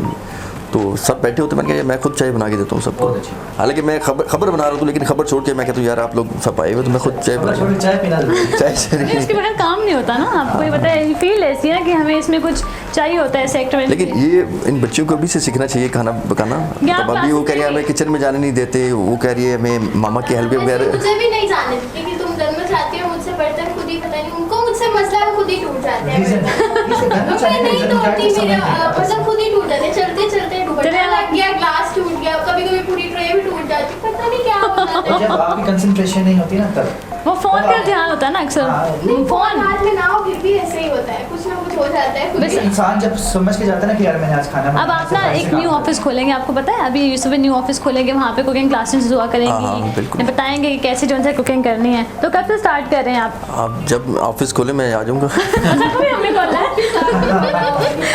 [SPEAKER 4] तो सब बैठे होते, मैंने कहा मैं खुद चाय बना के देता हूँ सबको।
[SPEAKER 2] बहुत अच्छी।
[SPEAKER 4] हालांकि मैं खबर बना रहा हूँ, लेकिन खबर छोड़ के मैं कहता हूँ यार आप लोग सब आए हुए तो मैं खुद चाय बना
[SPEAKER 2] छोटी चाय पीना जरूरी है।
[SPEAKER 4] चाय से
[SPEAKER 1] नहीं, उसके
[SPEAKER 4] नहीं।
[SPEAKER 1] बगैर काम नहीं होता ना, आपको ये पता है, फील्ड ऐसी है कि हमें इसमें कुछ चाहिए होता है सेक्टर में।
[SPEAKER 4] लेकिन ये इन बच्चों को अभी से सीखना चाहिए खाना पकाना।
[SPEAKER 1] क्या
[SPEAKER 4] तब अभी वो कह रही है
[SPEAKER 1] क्लासेस
[SPEAKER 4] हमें किचन में जाने नहीं देते, वो कह रही है हमें मामा की हेल्प के
[SPEAKER 3] वैसे
[SPEAKER 4] बगैर।
[SPEAKER 3] मुझे भी नहीं जाने देती कि तुम घर में जाती हो, मुझसे बर्तन खुद ही, पता नहीं उनको मुझसे मसला है, वो खुद ही टूट जाते हैं
[SPEAKER 2] Reason-
[SPEAKER 3] बर्तन।
[SPEAKER 2] इसे करना
[SPEAKER 3] मैं
[SPEAKER 2] चाहिए,
[SPEAKER 3] नहीं
[SPEAKER 2] जब जाके
[SPEAKER 3] तोड़ती,
[SPEAKER 2] समझ
[SPEAKER 3] मेरे
[SPEAKER 2] नहीं आता।
[SPEAKER 3] मतलब खुद ही टूट जाते, चलते चलते
[SPEAKER 1] चलिए,
[SPEAKER 3] दुपट्टा लग गया, ग्लास टूट गया, कभी कभी पूरी ट्रे भी टूट जाती, पता नहीं क्या हो जाता है।
[SPEAKER 2] जब आपकी कंसंट्रेशन नहीं होती ना तब
[SPEAKER 1] वो फोन का ध्यान होता है ना अक्सर।
[SPEAKER 2] हाँ,
[SPEAKER 3] नहीं, फोन
[SPEAKER 1] फोन
[SPEAKER 3] हाथ में ना हो फिर भी ऐसे ही होता है, कुछ ना कुछ हो जाता है खुद
[SPEAKER 1] बस-
[SPEAKER 3] ही।
[SPEAKER 2] इंसान जब समझ के जाता है ना कि यार मैंने आज खाना
[SPEAKER 1] अब
[SPEAKER 2] बनाया,
[SPEAKER 1] आप ना
[SPEAKER 2] सफाई से
[SPEAKER 1] एक
[SPEAKER 2] काम
[SPEAKER 1] न्यू
[SPEAKER 2] करना
[SPEAKER 1] ऑफिस खोलेंगे, आपको पता है अभी यूसुफ न्यू ऑफिस खोलेंगे, वहाँ पे कुकिंग क्लासेस हुआ
[SPEAKER 4] हाँ,
[SPEAKER 1] करेंगी,
[SPEAKER 4] बिल्कुल।
[SPEAKER 1] बताएंगे कि कैसे जो है कुकिंग करनी है। तो कब से स्टार्ट कर रहे हैं आप?
[SPEAKER 4] आप जब ऑफिस खोले मैं आ जाऊँगा।
[SPEAKER 1] अच्छा कभी हमने खोला है?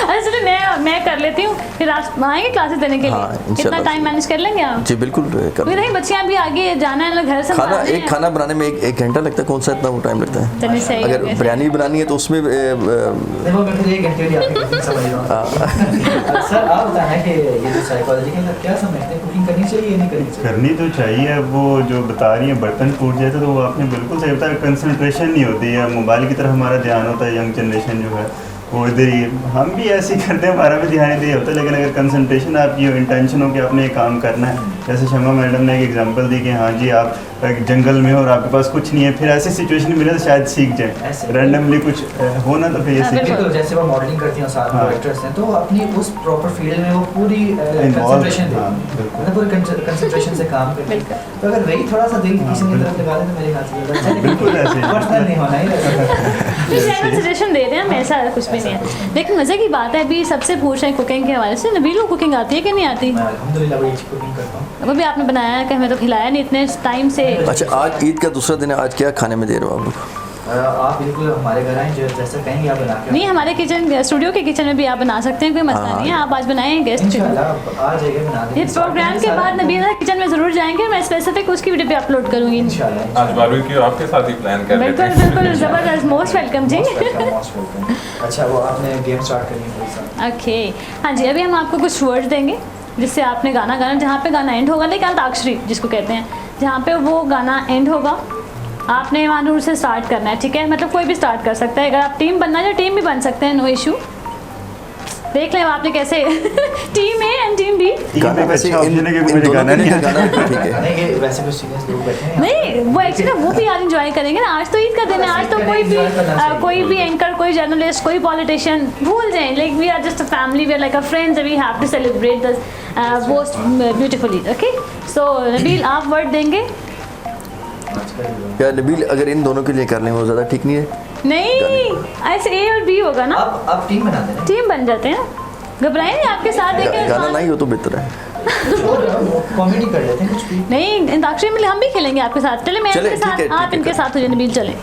[SPEAKER 1] अरे चलो मैं कर लेती हूँ, फिर आप आएंगे क्लासेस देने के
[SPEAKER 4] हाँ,
[SPEAKER 1] लिए,
[SPEAKER 4] इंशाल्लाह।
[SPEAKER 1] कितना टाइम मैनेज कर लेंगे आप?
[SPEAKER 4] जी बिल्कुल कर
[SPEAKER 1] क्योंकि नहीं बच्चियाँ भी आगे जाना है ना, घर से
[SPEAKER 4] खाना एक खाना बनाने में एक घंटा लगता है, कौन सा इतना वो टाइम लगता है।
[SPEAKER 1] चलिए सही हो
[SPEAKER 4] अगर
[SPEAKER 1] गया।
[SPEAKER 4] बिरयानी बनानी है तो उसमें
[SPEAKER 2] देखो मैं फिर 1 घंटे भी आपकी कुकिंग समझ रहा हूँ। सर आप बताना है कि ये जो साइकोलॉजी के अंदर क्या समझते हैं, कुकिंग करनी चाहिए या नहीं करनी चाहिए?
[SPEAKER 6] करनी तो चाहिए। अब वो जो बता रही है बर्तन टूट जाते तो वो आपने बिल्कुल सही बताया, कंसंट्रेशन नहीं होती है, मोबाइल की तरफ हमारा ध्यान होता है, यंग जनरेशन जो है वो इधर ही, हम भी ऐसे ही करते हैं, हमारा भी ध्यान इधर ही होता है। लेकिन अगर कंसंट्रेशन आपकी हो, इंटेंशन हो कि आपने ये काम करना है, जैसे शमा मैडम ने एक एग्जांपल दी कि हाँ जी आप एक जंगल में हो और आपके पास कुछ नहीं है, फिर ऐसी सिचुएशन मिले तो शायद सीख जाए,
[SPEAKER 2] ऐसे।
[SPEAKER 6] रैंडमली कुछ हो ना तो फिर ये
[SPEAKER 1] हाँ,
[SPEAKER 6] सीख
[SPEAKER 1] बिल्कुल।
[SPEAKER 2] बिल्कुल, जैसे वो मॉडलिंग करती हैं साथ में
[SPEAKER 6] हाँ।
[SPEAKER 2] एक्ट्रेस हैं, तो अपनी उस प्रॉपर फील्ड में वो पूरी
[SPEAKER 6] Involved,
[SPEAKER 2] कंसंट्रेशन
[SPEAKER 6] हाँ,
[SPEAKER 2] देती हैं,
[SPEAKER 6] बिल्कुल।
[SPEAKER 2] मतलब पूरी कंसंट्रेशन से काम करती हैं। तो अगर वही थोड़ा सा दिल किसी की तरफ लगा दें तो मेरे ख्याल से ज़्यादा अच्छा है,
[SPEAKER 6] बिल्कुल ऐसे ही।
[SPEAKER 2] पर्सनल नहीं होना ही
[SPEAKER 1] सजेशन दे रहे हैं, हमें ऐसा कुछ भी नहीं है। लेकिन मज़े की बात है, अभी सबसे पूछ रहे हैं कुकिंग के हवाले से, नबील को कुकिंग आती है कि नहीं आती?
[SPEAKER 2] मैं अल्हम्दुलिल्लाह बड़ी अच्छी कुकिंग करता हूँ।
[SPEAKER 1] वो भी आपने बनाया है कि हमें तो खिलाया नहीं इतने टाइम से।
[SPEAKER 4] अच्छा आज ईद का दूसरा दिन है, आज क्या खाने में दे रहे हो आप लोग?
[SPEAKER 2] आप बिल्कुल हमारे घर आएँ, जो जैसा कहेंगे आप बना के
[SPEAKER 1] नहीं, हमारे किचन स्टूडियो के किचन में भी आप बना सकते हैं, कोई मसला
[SPEAKER 4] हाँ।
[SPEAKER 1] नहीं है, आप आज बनाएं गेस्ट।
[SPEAKER 2] इंशाल्लाह आप आ जाइए, बना देंगे।
[SPEAKER 1] ये प्रोग्राम के बाद नबील किचन में ज़रूर जाएंगे, मैं स्पेसिफिक उसकी वीडियो पे अपलोड करूँगी।
[SPEAKER 2] इंशाल्लाह
[SPEAKER 5] आज बारबेक्यू आपके साथ ही प्लान कर लेते
[SPEAKER 1] बिल्कुल
[SPEAKER 5] हैं।
[SPEAKER 1] बिल्कुल, ज़बरदस्त, मोस्ट वेलकम जी।
[SPEAKER 2] Most welcome. अच्छा वो आपने गेम स्टार्ट करनी है मेरे साथ।
[SPEAKER 1] ओके, हाँ जी, अभी हम आपको कुछ वर्ड्स देंगे जिससे आपने गाना गाना, जहाँ पे गाना एंड होगा, लेकिन अंताक्षरी जिसको कहते हैं, जहाँ पे वो गाना एंड होगा आपने वहाँ से स्टार्ट करना है, ठीक है? मतलब कोई भी स्टार्ट कर सकता है, अगर आप टीम बनना है तो टीम भी बन सकते हैं, नो इशू। देख लें आपने कैसे team A and team B.
[SPEAKER 4] गाना वैसे
[SPEAKER 6] अच्छा option है क्योंकि
[SPEAKER 4] इन
[SPEAKER 6] मुझे
[SPEAKER 4] दोनों
[SPEAKER 6] गाना
[SPEAKER 4] के लिए
[SPEAKER 6] नहीं
[SPEAKER 4] गाना ठीक है।
[SPEAKER 2] नहीं ये वैसे कुछ सीरियस लोग बैठे हैं
[SPEAKER 1] नहीं वो एक्चुअली वो भी आज इंजॉय करेंगे ना, आज तो ईद का दिन है, आज तो कोई भी एंकर, कोई जर्नलिस्ट, कोई पॉलिटिशियन भूल जाएं, like we are just a family, we are like a friends, we have to celebrate this most beautifully. Okay so Nabeel आप वर्ड देंगे?
[SPEAKER 4] क्या नबील अगर इन दोनों के लिए कर लें वो ज़्यादा ठीक नहीं है?
[SPEAKER 1] नहीं ऐसे ए और बी होगा ना,
[SPEAKER 2] अब टीम बना देना
[SPEAKER 1] टीम बन जाते हैं, घबराए नहीं, आपके साथ देंगे
[SPEAKER 4] गाना नहीं हो तो बेहतर है।
[SPEAKER 2] कॉमेडी कर लेते हैं कुछ भी।
[SPEAKER 1] नहीं अंताक्षरी में हम भी खेलेंगे आपके साथ, चले मैं
[SPEAKER 4] चले,
[SPEAKER 1] इनके
[SPEAKER 4] ठीक है,
[SPEAKER 1] साथ, आप
[SPEAKER 4] ठीक है,
[SPEAKER 1] इनके साथ हो जाए नबील, चलें।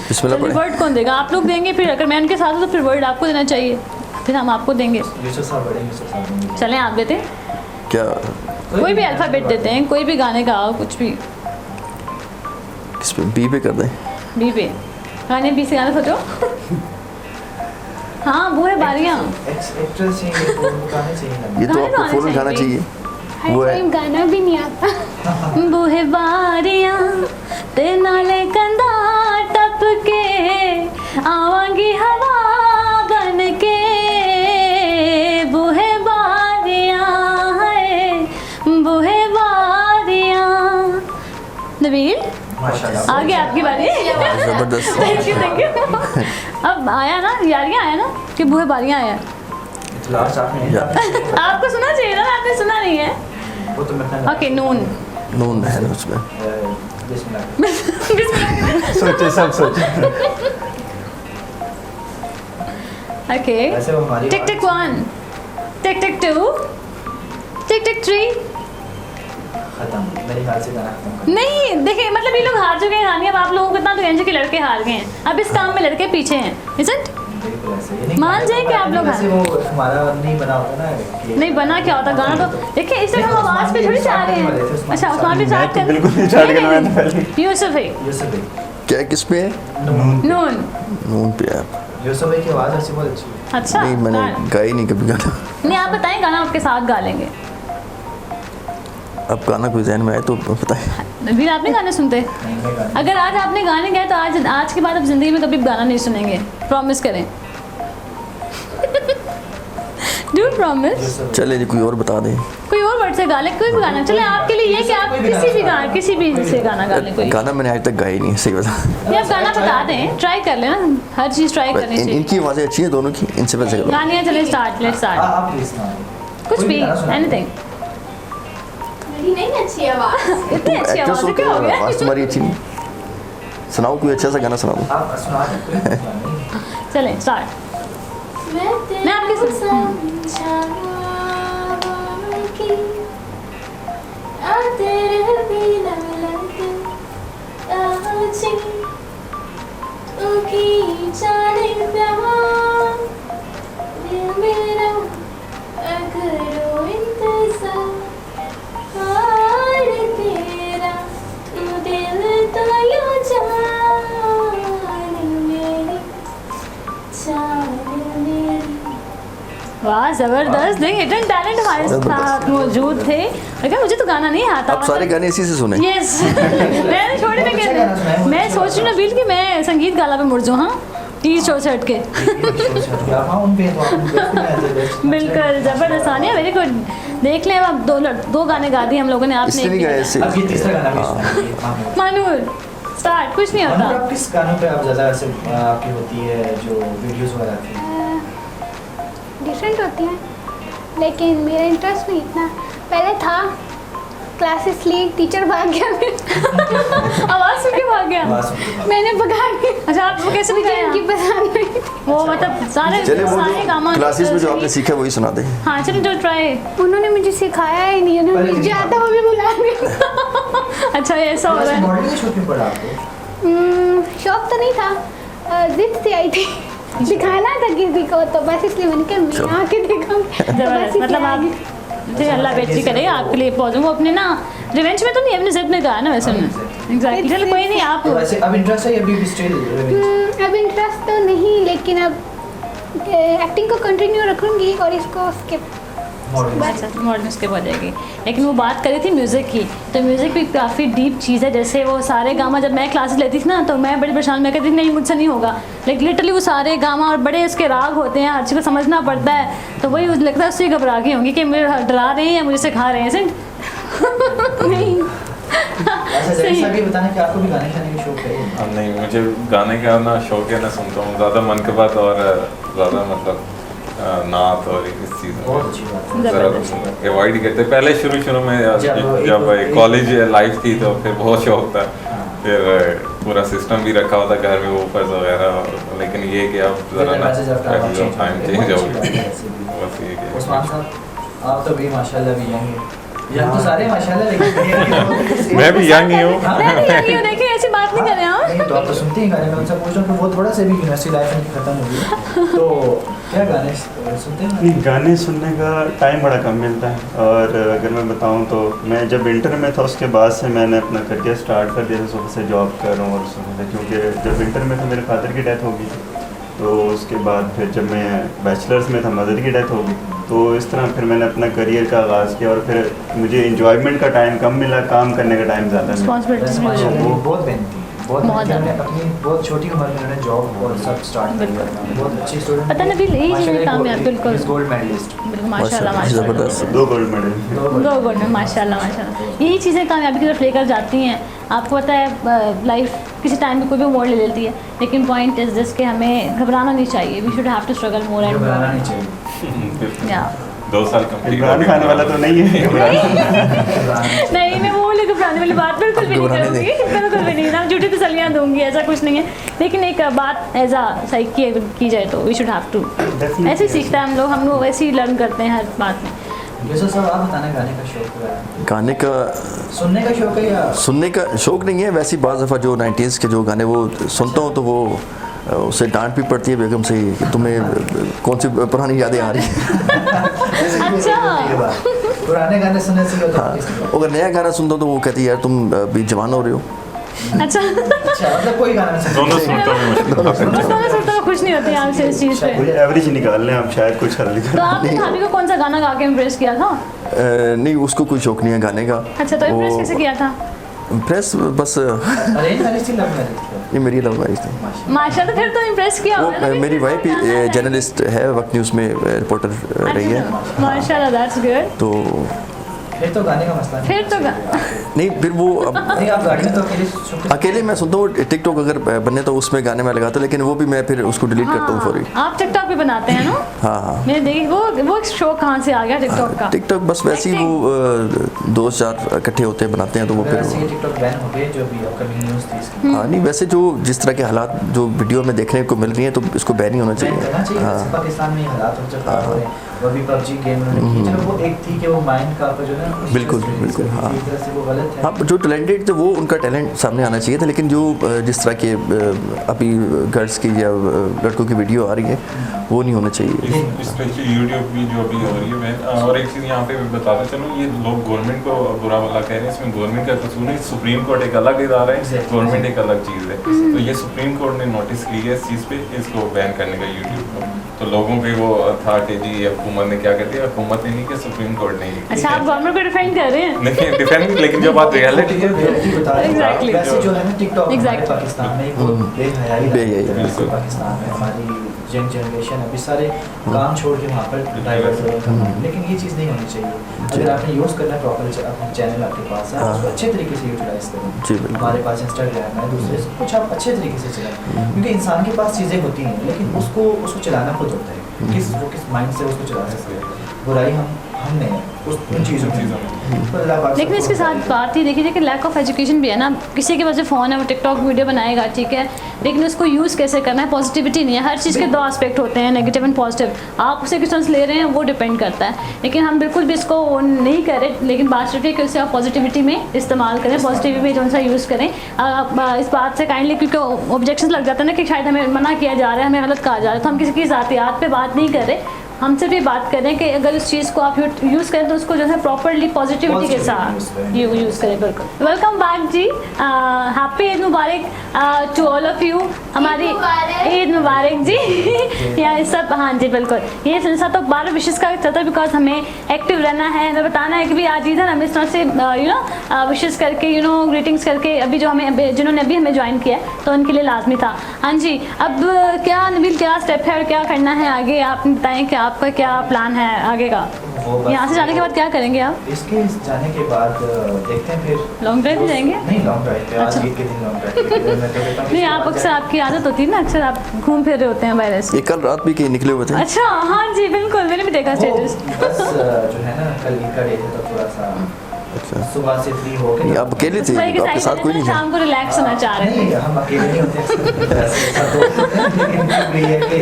[SPEAKER 4] बिस्मिल्लाह पढ़े।
[SPEAKER 1] वर्ड कौन देगा? आप लोग देंगे, फिर अगर मैं उनके साथ हूँ तो फिर वर्ड आपको देना चाहिए, फिर हम आपको देंगे।
[SPEAKER 2] यूसुफ साहब बड़े, यूसुफ साहब देंगे।
[SPEAKER 1] चलें आप देते हैं,
[SPEAKER 4] क्या
[SPEAKER 1] कोई भी अल्फ़ाबेट देते हैं, कोई भी गाने का कुछ भी।
[SPEAKER 4] किस पे बी पे कर दें?
[SPEAKER 1] बी पे गाने, बी से गाना सोचो। हाँ वो है बारियाँ,
[SPEAKER 2] एक्ट्रेस चाहिए, गाने चाहिए ना।
[SPEAKER 4] ये तो
[SPEAKER 1] गाने
[SPEAKER 4] आपको
[SPEAKER 1] तो
[SPEAKER 4] फ़ौरन
[SPEAKER 1] आने
[SPEAKER 4] गाना
[SPEAKER 1] चाहिए।
[SPEAKER 4] चाहिए।
[SPEAKER 7] हर
[SPEAKER 4] वो है
[SPEAKER 7] टाइम गाना भी नहीं आता।
[SPEAKER 1] वो है बारियाँ ते नाले कंधा टप के आवांगी हवा बन के, वो है बारियाँ है, वो है बारियाँ। नबील
[SPEAKER 2] माशाल्लाह।
[SPEAKER 1] आगे आपकी बारी।
[SPEAKER 4] ज़बरदस्त।
[SPEAKER 1] Thank you. अब आया ना यारियाँ, आया ना कि बूहे बारियाँ आया।
[SPEAKER 2] तो लास्ट आपने
[SPEAKER 1] आपको सुना चाहिए ना, आपने सुना नहीं है।
[SPEAKER 2] वो तो मैं
[SPEAKER 1] ओके नून।
[SPEAKER 4] नून है ना उसमें।
[SPEAKER 2] बिस्मिल्लाह।
[SPEAKER 6] सोचे सब सोचे।
[SPEAKER 1] ओके
[SPEAKER 2] वैसे वो हमारी
[SPEAKER 1] टिक टिक 1, टिक टिक 2, टिक टिक 3।
[SPEAKER 2] खत्म, मेरे ख्याल से गाना खत्म कर।
[SPEAKER 1] नहीं देखिए मतलब ये लोग हार चुके हैं कहानी, अब आप लोगों को इतना तो एंजॉय के लड़के हार गए हैं, अब इस काम में लड़के पीछे हैं, इजंट?
[SPEAKER 2] बिल्कुल ऐसे ये नहीं
[SPEAKER 1] मान जाए कि आप लोग
[SPEAKER 2] वैसे वो हमारा नहीं बना होता ना कि
[SPEAKER 1] नहीं बना क्या होता गाना, तो देखिए इस तरह हम आवाज़ पे थोड़ी जा रहे हैं। अच्छा उस्मान भी
[SPEAKER 6] मैं
[SPEAKER 1] स्टार्ट
[SPEAKER 6] तो
[SPEAKER 1] कर,
[SPEAKER 6] बिल्कुल नहीं स्टार्ट करना, मैं तो पहले
[SPEAKER 1] यूसुफ है,
[SPEAKER 2] यूसुफ भाई,
[SPEAKER 4] क्या किस पे है?
[SPEAKER 1] नून।
[SPEAKER 4] नून पे है आप।
[SPEAKER 2] यूसुफ भाई की आवाज़ ऐसी बहुत अच्छी है।
[SPEAKER 1] अच्छा
[SPEAKER 4] नहीं मैंने
[SPEAKER 1] हाँ।
[SPEAKER 4] गाई नहीं कभी गाना।
[SPEAKER 1] नहीं आप बताएं गाना, आपके साथ गा लेंगे।
[SPEAKER 4] अब गाना कोई जहन में आए तो बताएं।
[SPEAKER 1] नबील आपने गाने सुनते?
[SPEAKER 2] नहीं मैं गाना
[SPEAKER 1] अगर आज आपने गाने गाए तो आज के बाद अब जिंदगी में कभी गाना नहीं सुनेंगे, प्रॉमिस करें। Do promise.
[SPEAKER 2] यूसुफ
[SPEAKER 4] चले जी कोई और बता दें।
[SPEAKER 1] कोई और वर्ड से गा लें, कोई भी गाना चले आपके लिए, ये कि आप किसी भी से गाना गा लें कोई।
[SPEAKER 4] गाना मैंने आज तक गाया ही नहीं है, सही बता।
[SPEAKER 1] ये आप गाना बता दें, ट्राई कर लेना, हर चीज़ ट्राई करनी चाहिए।
[SPEAKER 4] इनकी आवाज़ें अच्छी हैं दोनों की, इनसे वैसे करो।
[SPEAKER 1] गाने चले स्टार्ट, लेट्स स्टार्ट।
[SPEAKER 2] आप प्लीज ना
[SPEAKER 1] कुछ भी एनीथिंग।
[SPEAKER 3] मेरी नहीं अच्छी आवाज़।
[SPEAKER 1] इतनी अच्छी
[SPEAKER 4] एक्ट्रेस
[SPEAKER 1] आवाज़ है,
[SPEAKER 4] हो
[SPEAKER 1] क्या हो
[SPEAKER 4] के
[SPEAKER 1] गया?
[SPEAKER 4] आवाज़ तुम्हारी अच्छी नहीं। सुनाओ कोई अच्छा सा गाना सुना दो।
[SPEAKER 2] आप सुना सकते हैं।
[SPEAKER 1] चलें स्टार्ट। मैं आपके वाह जबरदस्त, देखिए हिडन टैलेंट हमारे साथ मौजूद थे। अगर मुझे तो गाना नहीं आता।
[SPEAKER 4] आप सारे गाने इसी से सुने।
[SPEAKER 1] यस मैंने छोड़े में कहते, मैं सोच रही हूँ नबील कि मैं संगीत गाला पे मुड़ जाऊँ। हाँ टी शो से हट के बिल्कुल जबरदस्त आनिया, वेरी गुड। देख लें अब दो गाने गा दिए हम लोगों ने, आपने
[SPEAKER 4] इससे भी गाए इससे।
[SPEAKER 2] अब ये तीसरा गाना भी सुनाइए।
[SPEAKER 1] मानूर स्टार्ट। कुछ नहीं
[SPEAKER 2] मानूर,
[SPEAKER 1] होता।
[SPEAKER 2] आप किस गानों पे आप ज़्यादा ऐसे आपकी होती है जो वीडियोस वगैरह आती है?
[SPEAKER 7] डिफरेंट होती हैं, लेकिन मेरा इंटरेस्ट नहीं इतना। पहले था क्लासेस ली, टीचर भाग गया
[SPEAKER 1] आवाज़ सुन के भाग गया।
[SPEAKER 2] आवाज़ सुन के
[SPEAKER 7] मैंने भगा दिया।
[SPEAKER 1] अच्छा आपको कैसे
[SPEAKER 7] मुझे
[SPEAKER 1] दिखाया?
[SPEAKER 7] इनकी पसंद नहीं।
[SPEAKER 1] वो मतलब सारे
[SPEAKER 4] चले वो
[SPEAKER 1] सारे गामा
[SPEAKER 4] क्लासेस में जो आपने सीखा वही सुना दे।
[SPEAKER 1] हाँ चलिए जो ट्राई।
[SPEAKER 7] उन्होंने मुझे सिखाया ही नहीं,
[SPEAKER 2] पहले
[SPEAKER 7] उन्होंने
[SPEAKER 2] नहीं
[SPEAKER 7] मुझे आता वो भी बुला दिया।
[SPEAKER 1] अच्छा ये ऐसा हो रहा है।
[SPEAKER 2] मॉडलिंग शो क्यों पड़ा आपको?
[SPEAKER 7] शौक तो नहीं था, जिद से आई थी, दिखाना था किसी को, तो बस इसलिए मैंने कहा मैं आके देखूंगी। तो बस
[SPEAKER 1] जबरदस्त,
[SPEAKER 7] इसलिए
[SPEAKER 1] मतलब
[SPEAKER 7] आ
[SPEAKER 1] आप
[SPEAKER 7] गई।
[SPEAKER 1] जी अल्लाह बेहतरी करे आपके लिए पहुँचूँ। वो अपने ना रिवेंज में तो नहीं, अपने जिद में गाया ना वैसे उन्होंने। एग्जैक्टली चलो कोई नहीं आप।
[SPEAKER 2] तो वैसे अब इंटरेस्ट है अभी भी स्टिल?
[SPEAKER 7] अब इंटरेस्ट तो नहीं, लेकिन अब एक्टिंग को कंटिन्यू रखूंगी और इसको स्किप।
[SPEAKER 2] मॉडर्न
[SPEAKER 1] अच्छा मॉडर्न उसके हो जाएगी। लेकिन वो बात करी थी म्यूज़िक की, तो म्यूज़िक भी काफ़ी डीप चीज़ है। जैसे वो सारे गामा, जब मैं क्लासेस लेती थी ना तो मैं बड़ी परेशान, मैं कहती थी नहीं मुझसे नहीं होगा, लेकिन लिटरली वो सारे गामा और बड़े उसके राग होते हैं, हर चीज़ को समझना पड़ता है। तो वही लगता है उससे घबरा गई होंगी कि मुझे डरा रहे हैं या मुझे सिखा रहे हैं सिर्फ नहीं।
[SPEAKER 2] अच्छा जैसा भी बताना कि आपको भी गाने गाने का शौक है?
[SPEAKER 5] नहीं, मुझे गाने का ना शौक है ना सुनता हूँ ज़्यादा मन की बात, और ज़्यादा मतलब नात और इस चीज़
[SPEAKER 2] बहुत अच्छी बात है।
[SPEAKER 5] में ज़रा अवॉइड ही करते। पहले शुरू में जब कॉलेज लाइफ थी तो फिर बहुत शौक था, फिर पूरा सिस्टम भी रखा हुआ था घर में, ऊपर वगैरह, लेकिन ये कि अब ज़रा ना टाइम चेंज हो गया, बस ये कि
[SPEAKER 2] उस्मान साहब आप तो भी माशाल्लाह भी यंग हैं, यंग तो सारे माशाल्लाह, लेकिन
[SPEAKER 5] मैं भी यंग ही हूँ।
[SPEAKER 1] मैं भी यही हूँ, देखिए ऐसी बात नहीं कर रहे हैं
[SPEAKER 2] नहीं तो आप तो सुनते ही गाने, मैं उनसे पूछ रहा हूँ कि वो थोड़ा सा भी यूनिवर्सिटी लाइफ उनकी खत्म हो गई, तो क्या गाने सुनते हैं?
[SPEAKER 6] नहीं, गाने सुनने का टाइम बड़ा कम मिलता है। और अगर मैं बताऊं तो मैं जब इंटर में था उसके बाद से मैंने अपना करियर स्टार्ट कर दिया, सुबह से जॉब कर रहा हूँ और सुबह से, क्योंकि जब इंटर में था मेरे फादर की डेथ हो गई, तो उसके बाद फिर जब मैं बैचलर्स में था मदर की डेथ हो गई, तो इस तरह फिर मैंने अपना करियर का आगाज़ किया और फिर मुझे इंजॉयमेंट का टाइम कम मिला, काम करने का टाइम ज़्यादा मिला।
[SPEAKER 1] रिस्पॉन्सिबिलिटीज भी हो जाती
[SPEAKER 2] माशाल्लाह
[SPEAKER 1] है।
[SPEAKER 2] बहुत मेहनती, बहुत
[SPEAKER 1] बहुत
[SPEAKER 2] मेहनती,
[SPEAKER 1] ज़्यादा।
[SPEAKER 2] अपनी बहुत छोटी उम्र में उन्होंने जॉब और सब स्टार्ट कर दिया, बहुत अच्छी स्टूडेंट।
[SPEAKER 1] पता नहीं, यही चीज़ें कामयाब, बिल्कुल।
[SPEAKER 2] Gold medalist.
[SPEAKER 1] बिल्कुल माशाल्लाह माशाल्लाह।
[SPEAKER 4] ज़बरदस्त।
[SPEAKER 6] 2 गोल्ड मेडल।
[SPEAKER 1] दो गोल्ड में माशाल्लाह माशाल्लाह। यही चीज़ें कामयाबी की तरफ लेकर जाती हैं। आपको पता है लाइफ किसी टाइम में कोई भी मोड़ ले लेती है, लेकिन पॉइंट इज दिस कि हमें घबराना नहीं चाहिए। We should have to struggle more and
[SPEAKER 2] घबराना
[SPEAKER 1] मोर।
[SPEAKER 2] नहीं चाहिए।
[SPEAKER 1] या
[SPEAKER 5] 2 साल कंप्लीट
[SPEAKER 6] इमरान खान वाला तो नहीं है।
[SPEAKER 1] नहीं, मैं वो वाली घबराने वाली बात बिल्कुल भी नहीं
[SPEAKER 4] घबराने
[SPEAKER 1] करूँगी, बिल्कुल भी नहीं। ना झूठी तसल्लियाँ दूंगी, ऐसा कुछ नहीं है। लेकिन एक बात एज आ सही की जाए तो वी शुड हैव टू, ऐसे ही सीखता है हम लोग वैसे ही लर्न करते हैं हर बात में।
[SPEAKER 2] वैसे साहब आप बताना गाने का शौक है?
[SPEAKER 4] गाने का
[SPEAKER 2] सुनने का शौक है या
[SPEAKER 4] सुनने का शौक नहीं है, वैसे बाज़ दफ़ा जो 90s के जो गाने वो सुनता हूँ तो वो उससे डांट भी पड़ती है बेगम से कि तुम्हें कौन सी पुरानी यादें आ रही हैं।
[SPEAKER 1] अच्छा।
[SPEAKER 2] पुराने गाने सुनने से होता
[SPEAKER 4] हाँ,
[SPEAKER 2] है?
[SPEAKER 4] अगर नया गाना सुनता हूँ तो वो कहती है यार तुम अभी जवान हो रहे हो।
[SPEAKER 1] अच्छा,
[SPEAKER 2] अच्छा मतलब कोई गाना नहीं सुनते?
[SPEAKER 5] दोनों सुनता हूँ मुश्किल
[SPEAKER 1] बस दोनों सुनते हुए खुश नहीं होती आपसे इस चीज़ पे।
[SPEAKER 6] कोई एवरेज निकाल लें आप, शायद कुछ हल निकाल।
[SPEAKER 1] तो आपने भाभी को कौन सा गाना गा के इम्प्रेस किया था?
[SPEAKER 4] नहीं, उसको कोई शौक नहीं है गाने का।
[SPEAKER 1] अच्छा, तो इम्प्रेस कैसे किया था?
[SPEAKER 4] इम्प्रेस बस
[SPEAKER 2] अरेंज मैरिज थी, लव मैरिज थी?
[SPEAKER 4] ये मेरी लव मैरिज थी।
[SPEAKER 1] माशाल्लाह, फिर तो इम्प्रेस किया होगा ना।
[SPEAKER 4] वो मेरी वाइफ भी जर्नलिस्ट है, वक्त न्यूज़ में रिपोर्टर रही है,
[SPEAKER 1] माशाल्लाह, दैट्स गुड।
[SPEAKER 4] तो
[SPEAKER 2] फिर तो गाने का मसला नहीं।
[SPEAKER 1] फिर तो
[SPEAKER 4] नहीं फिर वो अब
[SPEAKER 2] नहीं आप गाड़ी में तो अकेले सुनते?
[SPEAKER 4] अकेले मैं सुनता हूँ, टिकटॉक अगर बने तो उसमें गाने में लगाता हूँ, लेकिन वो भी मैं फिर उसको डिलीट करता हूँ फौरी।
[SPEAKER 1] आप टिकटॉक पे बनाते हैं ना?
[SPEAKER 4] हाँ हाँ,
[SPEAKER 1] मैंने देखी वो शौक कहाँ से आ गया टिकटॉक का?
[SPEAKER 4] टिकटॉक बस वैसे ही वो दोस्त चार इकट्ठे होते हैं बनाते हैं तो वो
[SPEAKER 2] वैसे
[SPEAKER 4] फिर
[SPEAKER 2] ये टिकटॉक बैन हो गए जो भी अपकमिंग न्यूज़ थी इसकी।
[SPEAKER 4] हाँ नहीं, वैसे जो जिस तरह के हालात जो वीडियो में देखने को मिल रही हैं तो इसको बैन ही होना
[SPEAKER 2] बैन करना
[SPEAKER 4] चाहिए।
[SPEAKER 2] चाहिए।
[SPEAKER 4] हाँ
[SPEAKER 2] जैसे पाकिस्तान में ये हालात हो चुके हो रहे हैं, वो भी पबजी गेम उन्होंने की, चलो वो एक थी कि वो माइंड का आपका जो है ना
[SPEAKER 4] बिल्कुल, बिल्कुल, हाँ।
[SPEAKER 2] एक तरह से वो गलत है।
[SPEAKER 4] हाँ, जो टैलेंटेड थे वो उनका टैलेंट सामने आना चाहिए था, लेकिन जो जिस तरह के अभी गर्ल्स की या लड़कों की वीडियो आ रही है वो नहीं होना चाहिए।
[SPEAKER 5] स्पेशली यूट्यूब की जो भी हो रही है मैं और एक चीज़ यहाँ पे बताता चलूँ, ये लोग गवर्नमेंट को बुरा भला कह रहे हैं, इसमें गवर्नमेंट का कसूर नहीं, सुप्रीम कोर्ट एक अलग इदारा है, गवर्नमेंट एक अलग चीज़ है। तो ये सुप्रीम कोर्ट ने नोटिस लिया है इस चीज़ पे, इसको बैन करने का यूट्यूब को। तो लोगों पे वो था कि जी हुकूमत ने क्या कर दिया, हुकूमत ने नहीं किया, सुप्रीम कोर्ट ने ही किया।
[SPEAKER 1] अच्छा, आप गवर्नमेंट को डिफेंड कर रहे हैं?
[SPEAKER 5] नहीं डिफेंड, लेकिन जो बात रियलिटी है
[SPEAKER 2] रियलिटी बता रहे हैं।
[SPEAKER 1] Exactly.
[SPEAKER 2] वैसे जो है ना टिकटॉक हमारे
[SPEAKER 1] Exactly.
[SPEAKER 2] पाकिस्तान में बहुत बेहयाई
[SPEAKER 4] बेहयाई,
[SPEAKER 2] लगती है।
[SPEAKER 5] बिल्कुल।
[SPEAKER 2] पाकिस्तान में हमारी यंग जनरेशन अभी सारे काम छोड़ के वहाँ पर डाइवर्ट हो रहे हैं, लेकिन ये चीज़ नहीं होनी चाहिए। अगर आपने यूज़ करना है प्रॉपर, अपना चैनल आपके पास है, उसको अच्छे तरीके से यूटिलाइज
[SPEAKER 4] जी,
[SPEAKER 2] करें।
[SPEAKER 4] बिल्कुल।
[SPEAKER 2] हमारे पास इंस्टाग्राम है, दूसरे सब कुछ आप अच्छे तरीके से चलाएं, क्योंकि इंसान के पास चीज़ें होती हैं, लेकिन उसको चलाना खुद होता है, किस माइंड से उसको चला सकते हैं। बुराई हमने उन चीज़ों में।
[SPEAKER 1] लेकिन इसके साथ बात ही देखिए कि लैक ऑफ एजुकेशन भी है ना। किसी के पास जो फ़ोन है वो टिकटॉक वीडियो बनाएगा, ठीक है, लेकिन उसको यूज़ कैसे करना है, पॉजिटिविटी नहीं है। हर चीज़ के दो एस्पेक्ट होते हैं, नेगेटिव एंड पॉजिटिव। आप उसे किस तरह से ले रहे हैं वो डिपेंड करता है, लेकिन हम बिल्कुल भी इसको नहीं करें। लेकिन बात सिर्फ है कि उसे आप पॉजिटिविटी में इस्तेमाल करें, पॉजिटिविटी में जो सा यूज़ करें। इस बात से काइंडली, क्योंकि ऑब्जेक्शन लग जाता है ना कि शायद हमें मना किया जा रहा है, हमें गलत कहा जा रहा है, तो हम किसी की ज़ातियात पे बात नहीं कर रहे। हम सिर्फ ये बात करें कि अगर उस चीज़ को आप यूज़ करें तो उसको जो है प्रॉपरली पॉजिटिविटी के साथ यूज़ करें। बिल्कुल। वेलकम बैक जी, happy Eid Mubarak to all of you. हमारी ईद मुबारक जी। या सब, हाँ जी बिल्कुल, ये सिलसिला तो 12 विशेष का चलता है बिकॉज हमें एक्टिव रहना है, हमें बताना है कि भी आज ईद है, हम इस तरह से विशेष करके ग्रीटिंग्स करके अभी जो हमें जिन्होंने अभी हमें ज्वाइन किया है तो उनके लिए लाजमी था। हाँ जी, अब क्या नबील, क्या स्टेप है और क्या करना है आगे, आप बताएं कि आपका क्या प्लान है आगे का? यहाँ से जाने के बाद क्या करेंगे आप?
[SPEAKER 2] इसके जाने के बाद देखते हैं फिर
[SPEAKER 1] लॉन्ग ड्राइव जाएंगे?
[SPEAKER 2] नहीं, लॉन्ग ड्राइव पे आज ईद के दिन लॉन्ग ड्राइव
[SPEAKER 1] नहीं, आप अक्सर, आपकी आदत होती है ना, अक्सर आप घूम फिर रहे होते हैं बाहर से।
[SPEAKER 4] ये कल रात भी कहीं निकले हुए थे।
[SPEAKER 1] अच्छा, हाँ जी बिल्कुल, मैंने भी देखा स्टेटस।
[SPEAKER 2] बस जो है ना, कल ईद का डे है तो थोड़ा सा
[SPEAKER 4] अच्छा,
[SPEAKER 2] सुबह से फ्री हो
[SPEAKER 4] नहीं,
[SPEAKER 2] गए।
[SPEAKER 4] आप अकेले थे, आपके साथ कोई नहीं था?
[SPEAKER 1] शाम को रिलैक्स होना चाह रहे
[SPEAKER 2] नहीं, हम अकेले नहीं होते वैसे ऐसा तो लेकिन ये है कि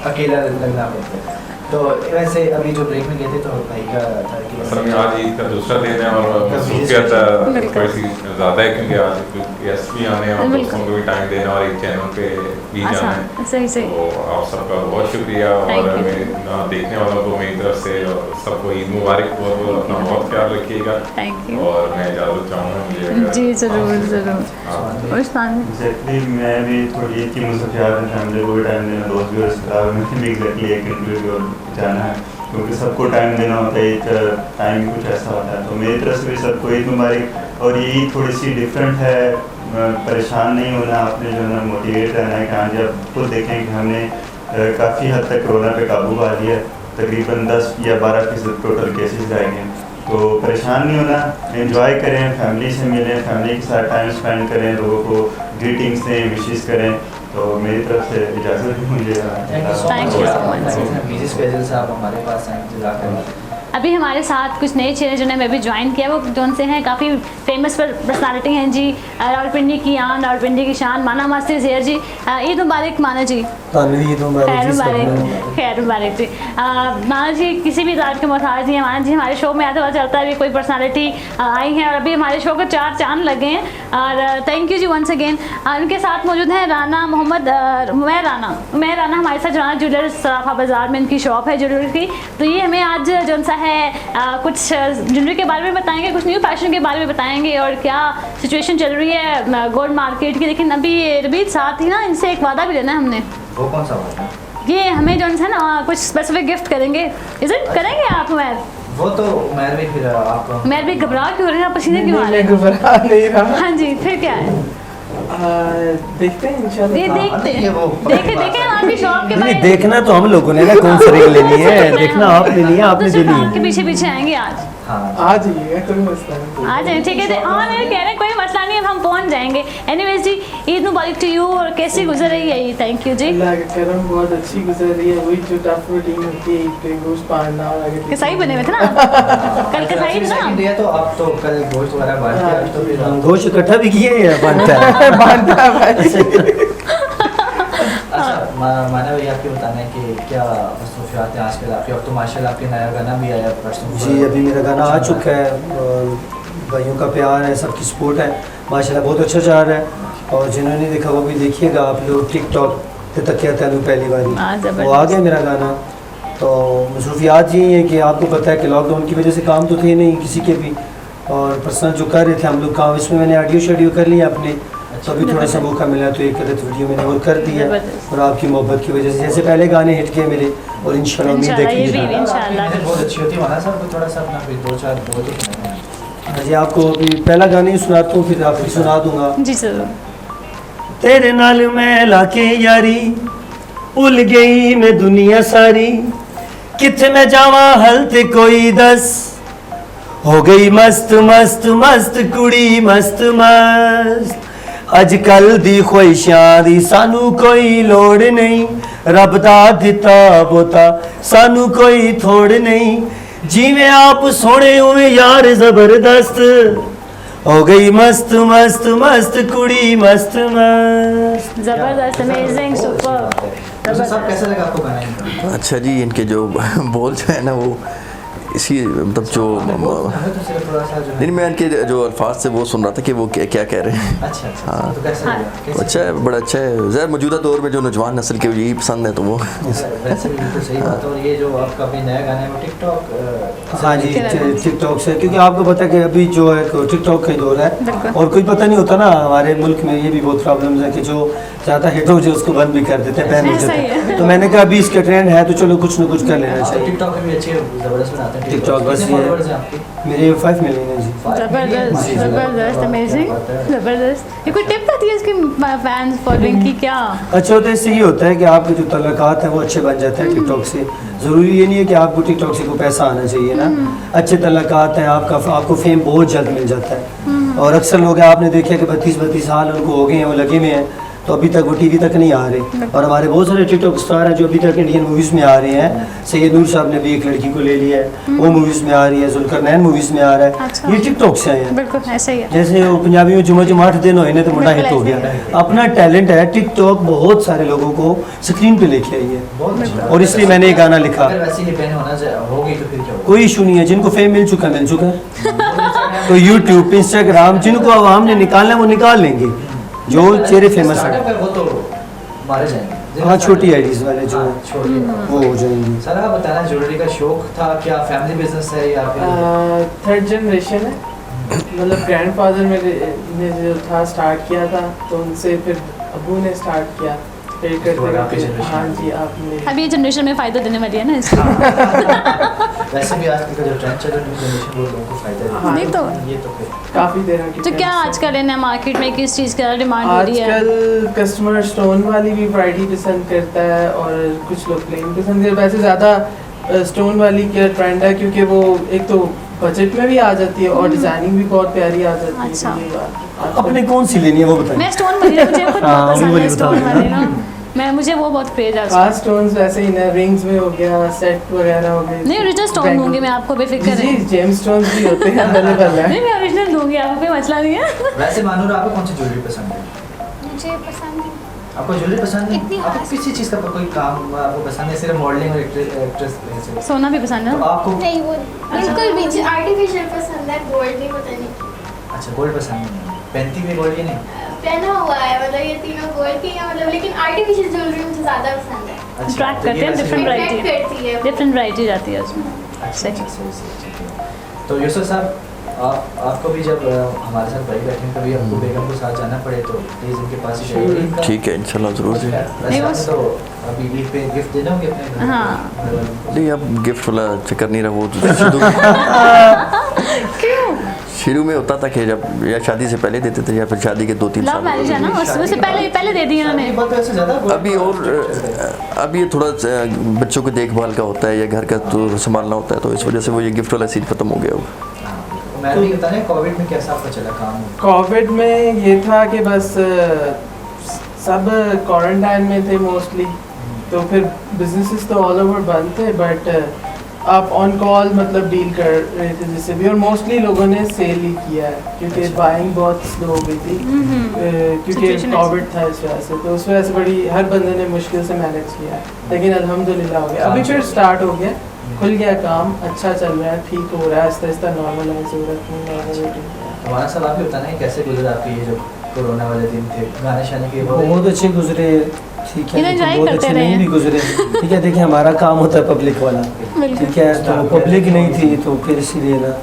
[SPEAKER 2] अकेला लगना पड़ता है। तो वैसे अभी जो ब्रेक में गए थे तो भाई का था कि
[SPEAKER 5] असल में आज ईद का दूसरा दिन है और मसरूफियत थोड़ी सी ज़्यादा है क्योंकि आज गेस्ट भी आने हैं और दोस्तों को भी टाइम देना और एक चैनल पे भी जाना है।
[SPEAKER 1] सही सही।
[SPEAKER 5] तो आप सबका बहुत शुक्रिया और मेरे देखने वालों को मेरी तरफ से और सबको ईद मुबारक हो। अपना बहुत ख्याल रखिएगा।
[SPEAKER 1] Thank you.
[SPEAKER 5] और मैं इजाज़त चाहूँगा मुझे।
[SPEAKER 1] जी ज़रूर ज़रूर।
[SPEAKER 5] हाँ।
[SPEAKER 6] एग्जैक्टली, मैं भी थोड़ी ईद की मसरूफियात में फैमिली को भी टाइम देना, दोस्त भी, रिश्तेदार में भी एग्जैक्टली एक इंटरव्यू जाना है क्योंकि सबको टाइम देना होता है, एक टाइम कुछ ऐसा होता है। तो मेरी तरफ से भी सबको ईद मुबारक। और ये ईद थोड़ी सी डिफरेंट है, परेशान नहीं होना, आपने जो है ना मोटिवेट रहना है कि हाँ जी, आप खुद देखें कि हमने काफ़ी हद तक कोरोना पे काबू पा लिया, तकरीबन 10 या 12% टोटल केसेस रह गए। तो परेशान नहीं होना, एंजॉय करें, फैमिली से मिलें, फैमिली के साथ टाइम स्पेंड करें, लोगों को ग्रीटिंग्स दें, विशेस करें। तो मेरी तरफ से इजाज़त है मुझे।
[SPEAKER 1] Thank you so much.
[SPEAKER 2] Busy schedule से आप हमारे पास आए, जज़ाकल्लाह।
[SPEAKER 1] अभी हमारे साथ कुछ नए चेहरे जिन्हें मैं भी ज्वाइन किया, वो जौन से हैं काफ़ी फेमस पर्सनालिटी हैं जी। रावलपिंडी की आन, रावलपिंडी की शान, माना मास्टर ज़ेर जी। ईद मुबारक माना जी।
[SPEAKER 8] ईद मुबारक,
[SPEAKER 1] खैर मुबारक, खैर मुबारक जी। माना जी किसी भी इजाज़त के मोहताज नहीं है। माना जी हमारे शो में आते पता चलता है अभी कोई पर्सनालिटी आई है और अभी हमारे शो को 4 चांद लगे हैं और थैंक यू जी वंस अगेन। उनके साथ मौजूद हैं राना मोहम्मद, उमैर राना हमारे साथ राना ज्वेलर्स सराफा बाज़ार में इनकी शॉप है ज्वेलरी की। तो ये हमें आज जौन सा है कुछ ज्वेलरी के बारे में बताएंगे, कुछ न्यू फैशन के बारे में बताएंगे और क्या सिचुएशन चल रही है गोल्ड मार्केट की। लेकिन अभी रबीत साथ ही ना इनसे एक वादा भी लेना है हमने।
[SPEAKER 2] वो कौन सा वादा?
[SPEAKER 1] ये हमें जो है ना कुछ स्पेसिफिक गिफ्ट करेंगे, इज़ करेंगे आप उमैर?
[SPEAKER 2] वो तो मैं भी फिर आप
[SPEAKER 1] उमैर भी घबरा क्यों रहे हैं, आप पसीने क्यों आ रहे हैं?
[SPEAKER 8] घबरा नहीं रहा।
[SPEAKER 1] हाँ जी, फिर क्या है?
[SPEAKER 8] देखते हैं इंशाल्लाह।
[SPEAKER 1] ये देखते
[SPEAKER 2] ये वो
[SPEAKER 1] देखें आपकी शॉप के
[SPEAKER 8] नहीं,
[SPEAKER 1] बारे
[SPEAKER 8] देखना तो हम लोगों ने ना कौन सी रिंग लेनी है, देखना आपने नहीं है, आपने
[SPEAKER 1] तो सिर्फ
[SPEAKER 8] देनी
[SPEAKER 1] आपके
[SPEAKER 8] है।
[SPEAKER 1] पीछे पीछे आएंगे आज।
[SPEAKER 2] हाँ
[SPEAKER 8] आ जाइएगा, कोई मसला नहीं।
[SPEAKER 1] आ जाए, ठीक है। हाँ मैं कह रहे हैं कोई मसला नहीं है, हम पहुंच जाएंगे। एनीवेज जी, ईद मुबारक टू यू। और कैसी गुजर रही है ईद? थैंक यू जी।
[SPEAKER 9] अल्लाह का करम बहुत अच्छी गुजर रही है। वही जो टफ रूटीन होती है, ईद पे गोश्त पालना और आगे
[SPEAKER 1] कसाई बने हुए थे ना कल कसाई था
[SPEAKER 2] सेकंड डे तो अब तो कल गोश्त वगैरह बांट के आज तो फिर
[SPEAKER 8] गोश्त इकट्ठा भी किए या बांधता है? बांधता है भाई।
[SPEAKER 2] अच्छा माना भाई, आपको बताना है कि क्या मसरूफियात हैं आजकल आपकी? अब तो माशाल्लाह आपके नया गाना भी आया परसों।
[SPEAKER 8] जी, अभी मेरा गाना आ चुका है और भाइयों का प्यार है, सबकी सपोर्ट है, माशाल्लाह बहुत अच्छा जा रहा है। और जिन्होंने देखा वो भी देखिएगा आप लोग, टिकटॉक पे तकिया तैनू पहली बारी वो आ गया मेरा गाना। तो मसरूफियात यही है कि आपको पता है कि लॉकडाउन की वजह से काम तो थे नहीं किसी के भी, और पर्सनल जो कर रहे थे हम लोग काम, इसमें मैंने ऑडियो शेडियो कर लिया अपने, तो अभी थोड़ा सा मौका मिला तो एक गलत वीडियो मैंने और कर दिया और आपकी मोहब्बत की वजह से जैसे पहले गाने हिट किए मेरे, और इंशाल्लाह उम्मीद है
[SPEAKER 1] ये भी
[SPEAKER 8] कि
[SPEAKER 1] इंशाल्लाह
[SPEAKER 2] बहुत अच्छी होती है। माना साहब को थोड़ा सा अपना फिर 2-4 बोल तो सुनाएं।
[SPEAKER 8] जी आपको अभी पहला गाना ही सुनाता हूँ, फिर आपको सुना दूंगा।
[SPEAKER 1] जी जरूर।
[SPEAKER 8] तेरे नाल मैं लाके यारी, भुल गई मैं दुनिया सारी, किथे मैं जावा हल ते कोई दस, हो गई मस्त मस्त मस्त कुड़ी मस्त मस्त, अजकल दी ख्वाहिशां दी सानू कोई लोड़ नहीं, रब दा दिता बोता सानू कोई थोड़ नहीं, जिवें आप सोने उवें यार जबरदस्त, हो गई मस्त मस्त मस्त कुड़ी मस्त मस्त।
[SPEAKER 1] जबरदस्त, अमेजिंग, सुपर।
[SPEAKER 2] सब कैसा लगा आपको गाना इनका?
[SPEAKER 4] अच्छा जी, इनके जो बोल जो है ना वो इसी मतलब जो
[SPEAKER 2] हमें तो सिर्फ थोड़ा सा जो है
[SPEAKER 4] नहीं मैं इनके जो अल्फाज से वो सुन रहा था कि वो क्या कह रहे हैं।
[SPEAKER 2] अच्छा अच्छा
[SPEAKER 4] हाँ।
[SPEAKER 2] तो कैसे लगा? कैसे
[SPEAKER 4] अच्छा है, बड़ा अच्छा है। ज़रा मौजूदा दौर में जो नौजवान नस्ल के यही पसंद है तो वो
[SPEAKER 2] वैसे भी बिल्कुल सही बात है। और ये जो आपका अभी नया गाना है वो टिकटॉक
[SPEAKER 8] हाँ जी टिकटॉक से, क्योंकि आपको पता है कि अभी जो है टिकटॉक का दौर है और कोई पता नहीं होता ना, हमारे मुल्क में ये भी बहुत प्रॉब्लम्स है कि जो ज़्यादा हिट हो जाए उसको बंद भी कर देते हैं, बैन हो
[SPEAKER 1] ऐसा ही
[SPEAKER 8] जाते
[SPEAKER 1] है।
[SPEAKER 8] हैं। तो मैंने कहा अभी इसका ट्रेंड है तो चलो कुछ ना कुछ कर लेना चाहिए।
[SPEAKER 2] टिकटॉक में भी अच्छे ज़बरदस्त बनाते हैं।
[SPEAKER 8] टिकटॉक बस
[SPEAKER 2] कितने
[SPEAKER 8] ये-
[SPEAKER 2] followers हैं आपके?
[SPEAKER 8] मेरे 5 मिलियन है जी।
[SPEAKER 1] जबरदस्त
[SPEAKER 2] जी,
[SPEAKER 1] जबरदस्त अमेजिंग जबरदस्त। ये कोई टिप आती है इसकी फैंस फॉलोइंग की क्या?
[SPEAKER 8] अच्छा होता है, इससे ये होता है कि आपके जो तल्लुकात हैं वो अच्छे बन जाते हैं टिकटॉक से। ज़रूरी ये नहीं है कि आपको टिकटॉक से कोई पैसा आना चाहिए ना, अच्छे तल्लुकात हैं आपको फेम बहुत जल्द मिल जाता है। और अक्सर लोग हैं, आपने देखा कि 32 साल उनको हो गए हैं, वो लगे हुए हैं तो अभी तक वो टीवी तक नहीं आ रहे। और हमारे बहुत सारे टिकटॉक स्टार हैं जो अभी तक इंडियन मूवीज़ में आ रहे हैं। सैयद नूर साहब ने भी एक लड़की को ले लिया है, वो मूवीज़ में आ रही है। जुल्करनैन मूवीज़ में आ रहा है।
[SPEAKER 1] अच्छा।
[SPEAKER 8] ये टिकटॉक से आए हैं।
[SPEAKER 1] बिल्कुल ऐसा ही है।
[SPEAKER 8] जैसे वो पंजाबी में जुम्मा जुम्मा 8 दिन हुए ना तो मुंडा हिट हो
[SPEAKER 1] बिल्कुल
[SPEAKER 8] गया।
[SPEAKER 1] ऐसे
[SPEAKER 8] अपना टैलेंट है, टिकटॉक बहुत सारे लोगों को स्क्रीन पे लेके आई है
[SPEAKER 2] बहुत अच्छा।
[SPEAKER 8] और इसलिए मैंने ये गाना लिखा।
[SPEAKER 2] अगर वैसे ये बैन होगी तो फिर क्या होगा?
[SPEAKER 8] कोई इशू नहीं है, जिनको फेम मिल चुका है तो यूट्यूब इंस्टाग्राम जिनको आवाम ने निकालना है वो निकाल लेंगे, जो चेहरे फेमस
[SPEAKER 2] स्टार्टअप
[SPEAKER 8] हैं।
[SPEAKER 2] है वो तो मारे जाएंगे।
[SPEAKER 8] हाँ छोटी आईडीज वाले जो हैं,
[SPEAKER 2] छोटी
[SPEAKER 8] वो हो जाएंगे।
[SPEAKER 2] सर आप बताना, ज्वेलरी का शौक था क्या, फैमिली बिजनेस है या फिर?
[SPEAKER 9] थर्ड जनरेशन है, मतलब ग्रैंडफादर मेरे ने जो था स्टार्ट किया था तो उनसे फिर अबू ने स्टार्ट किया, फिर
[SPEAKER 2] उसके बाद आपकी
[SPEAKER 9] करते
[SPEAKER 2] generation
[SPEAKER 9] हाँ
[SPEAKER 2] आई।
[SPEAKER 9] जी आपने
[SPEAKER 1] अभी ये जनरेशन में फ़ायदा देने वाली है ना इसलिए।
[SPEAKER 2] वैसे भी आजकल का जो ट्रेंड चल रहा है न्यू जनरेशन वो लोगों को फायदा देता है।
[SPEAKER 1] नहीं तो
[SPEAKER 2] ये तो फिर
[SPEAKER 9] काफ़ी देर की
[SPEAKER 1] तो क्या आजकल है मार्केट में किस चीज़ का डिमांड हो रही है?
[SPEAKER 9] आजकल कस्टमर स्टोन वाली भी वैरायटी पसंद करता है और कुछ लोग प्लेन पसंद करते हैं। वैसे ज़्यादा स्टोन वाली का ट्रेंड है क्योंकि वो एक तो बजट में भी आ जाती है और डिजाइनिंग भी बहुत प्यारी आ जाती है।
[SPEAKER 1] अच्छा।
[SPEAKER 9] तो ये बात-
[SPEAKER 8] अपने कौन सी लेनी है वो बताएं।
[SPEAKER 1] मैं स्टोन वाली ना, मुझे खुद
[SPEAKER 8] हाँ,
[SPEAKER 1] बहुत पसंद
[SPEAKER 8] वही
[SPEAKER 1] है
[SPEAKER 8] बता
[SPEAKER 1] स्टोन
[SPEAKER 8] रही
[SPEAKER 1] वाली
[SPEAKER 8] ना।
[SPEAKER 1] ना, मैं मुझे वो बहुत क्रेज है उसका।
[SPEAKER 9] खास स्टोन्स वैसे ही ना, रिंग्स में हो गया, सेट वगैरह हो गए।
[SPEAKER 1] नहीं ओरिजिनल स्टोन दूंगी मैं आपको, बेफिक्र
[SPEAKER 9] जी
[SPEAKER 1] है।
[SPEAKER 9] जेम्स स्टोन्स भी होते हैं अवेलेबल है।
[SPEAKER 1] नहीं मैं ओरिजिनल दूंगी आपको, कोई मसला नहीं है।
[SPEAKER 2] वैसे मानूर आपको कौन सी ज्वेलरी पसंद है?
[SPEAKER 7] मुझे पसंद नहीं।
[SPEAKER 2] आपको ज्वेलरी पसंद है?
[SPEAKER 7] इतनी
[SPEAKER 2] आपको किसी चीज़ का कोई काम आपको पसंद है? सिर्फ मॉडलिंग और एक्ट्रेस से?
[SPEAKER 1] सोना भी पसंद है
[SPEAKER 2] तो
[SPEAKER 1] ना?
[SPEAKER 2] आपको
[SPEAKER 7] नहीं वो
[SPEAKER 3] बिल्कुल भी मुझे आर्टिफिशियल पसंद है, गोल्ड नहीं, पता नहीं
[SPEAKER 2] अच्छा गोल्ड पसंद नहीं है, पहनती भी गोल्ड ही नहीं?
[SPEAKER 3] पहना हुआ है, मतलब ये तीनों गोल्ड की है, मतलब लेकिन आर्टिफिशियल ज्वेलरी मुझे ज़्यादा पसंद है।
[SPEAKER 2] अच्छा,
[SPEAKER 1] Attract
[SPEAKER 2] तो ये
[SPEAKER 1] करते हैं,
[SPEAKER 2] वैसे
[SPEAKER 1] different
[SPEAKER 2] भी-
[SPEAKER 1] variety है।
[SPEAKER 3] Attract करती है।
[SPEAKER 1] डिफरेंट वैरायटी जाती है उसमें।
[SPEAKER 2] अच्छा
[SPEAKER 1] सही।
[SPEAKER 2] अच्छा सही सही ठीक है। तो यूसुफ साहब आपको भी जब हमारे साथ भाई बैठे हैं कभी आपको बेगम को साथ जाना पड़े तो प्लीज़ उनके पास ही जाइए।
[SPEAKER 4] ठीक है इंशाल्लाह ज़रूर जी।
[SPEAKER 2] वैसे
[SPEAKER 1] नहीं,
[SPEAKER 2] आपने तो अभी ईद पे गिफ्ट देना होंगे अपने घर
[SPEAKER 1] हाँ।
[SPEAKER 2] घर वालों को।
[SPEAKER 4] नहीं अब गिफ्ट वाला चक्कर नहीं रहा, वो तो शुरू में होता था कि जब या शादी से पहले देते थे या फिर शादी के 2-3
[SPEAKER 1] लव
[SPEAKER 4] साल
[SPEAKER 1] मैरिज है ना, उससे पहले दे दिया
[SPEAKER 2] शादी
[SPEAKER 1] उन्होंने।
[SPEAKER 2] के बाद तो ऐसे ज़्यादा गोल्ड
[SPEAKER 4] अभी और अब ये थोड़ा बच्चों को देखभाल का होता है या घर का तो संभालना होता है, तो इस वजह से वो ये गिफ्ट वाला सीन खत्म हो गया अब।
[SPEAKER 2] मैं भी बताने कोविड में कैसा आपका चला काम?
[SPEAKER 9] कोविड में ये था कि बस सब क्वारंटाइन में थे मोस्टली, तो फिर बिजनेसेस तो ऑल ओवर बंद थे, बट आप ऑन कॉल मतलब डील कर रहे थे जिससे भी, और मोस्टली लोगों ने सेल ही किया है क्योंकि बाइंग बहुत स्लो हो गई थी क्योंकि
[SPEAKER 1] Situation
[SPEAKER 9] कोविड था इस वजह से, तो उस वजह से बड़ी हर बंदे ने मुश्किल से मैनेज किया, लेकिन अल्हम्दुलिल्लाह हो गया। अभी फिर स्टार्ट हो गया, खुल गया काम, अच्छा चल रहा है, ठीक हो रहा है, आहिस्ता आहिस्ता नॉर्मलाइज हो रहा है।
[SPEAKER 2] हमारा सवाल आप भी बताना है कैसे गुजरे आपके ये जो कोरोना वाले दिन थे, गाने शाने के वो
[SPEAKER 8] बहुत अच्छे गुजरे, ठीक है,
[SPEAKER 1] इन्हें
[SPEAKER 8] लेकिन
[SPEAKER 1] enjoy
[SPEAKER 8] बहुत
[SPEAKER 1] करते
[SPEAKER 8] अच्छे
[SPEAKER 1] रहे
[SPEAKER 8] नहीं
[SPEAKER 1] हैं।
[SPEAKER 8] भी गुजरे। ठीक है, देखिए हमारा काम होता है पब्लिक वाला, ठीक है, तो पब्लिक नहीं थी तो फिर इसीलिए ना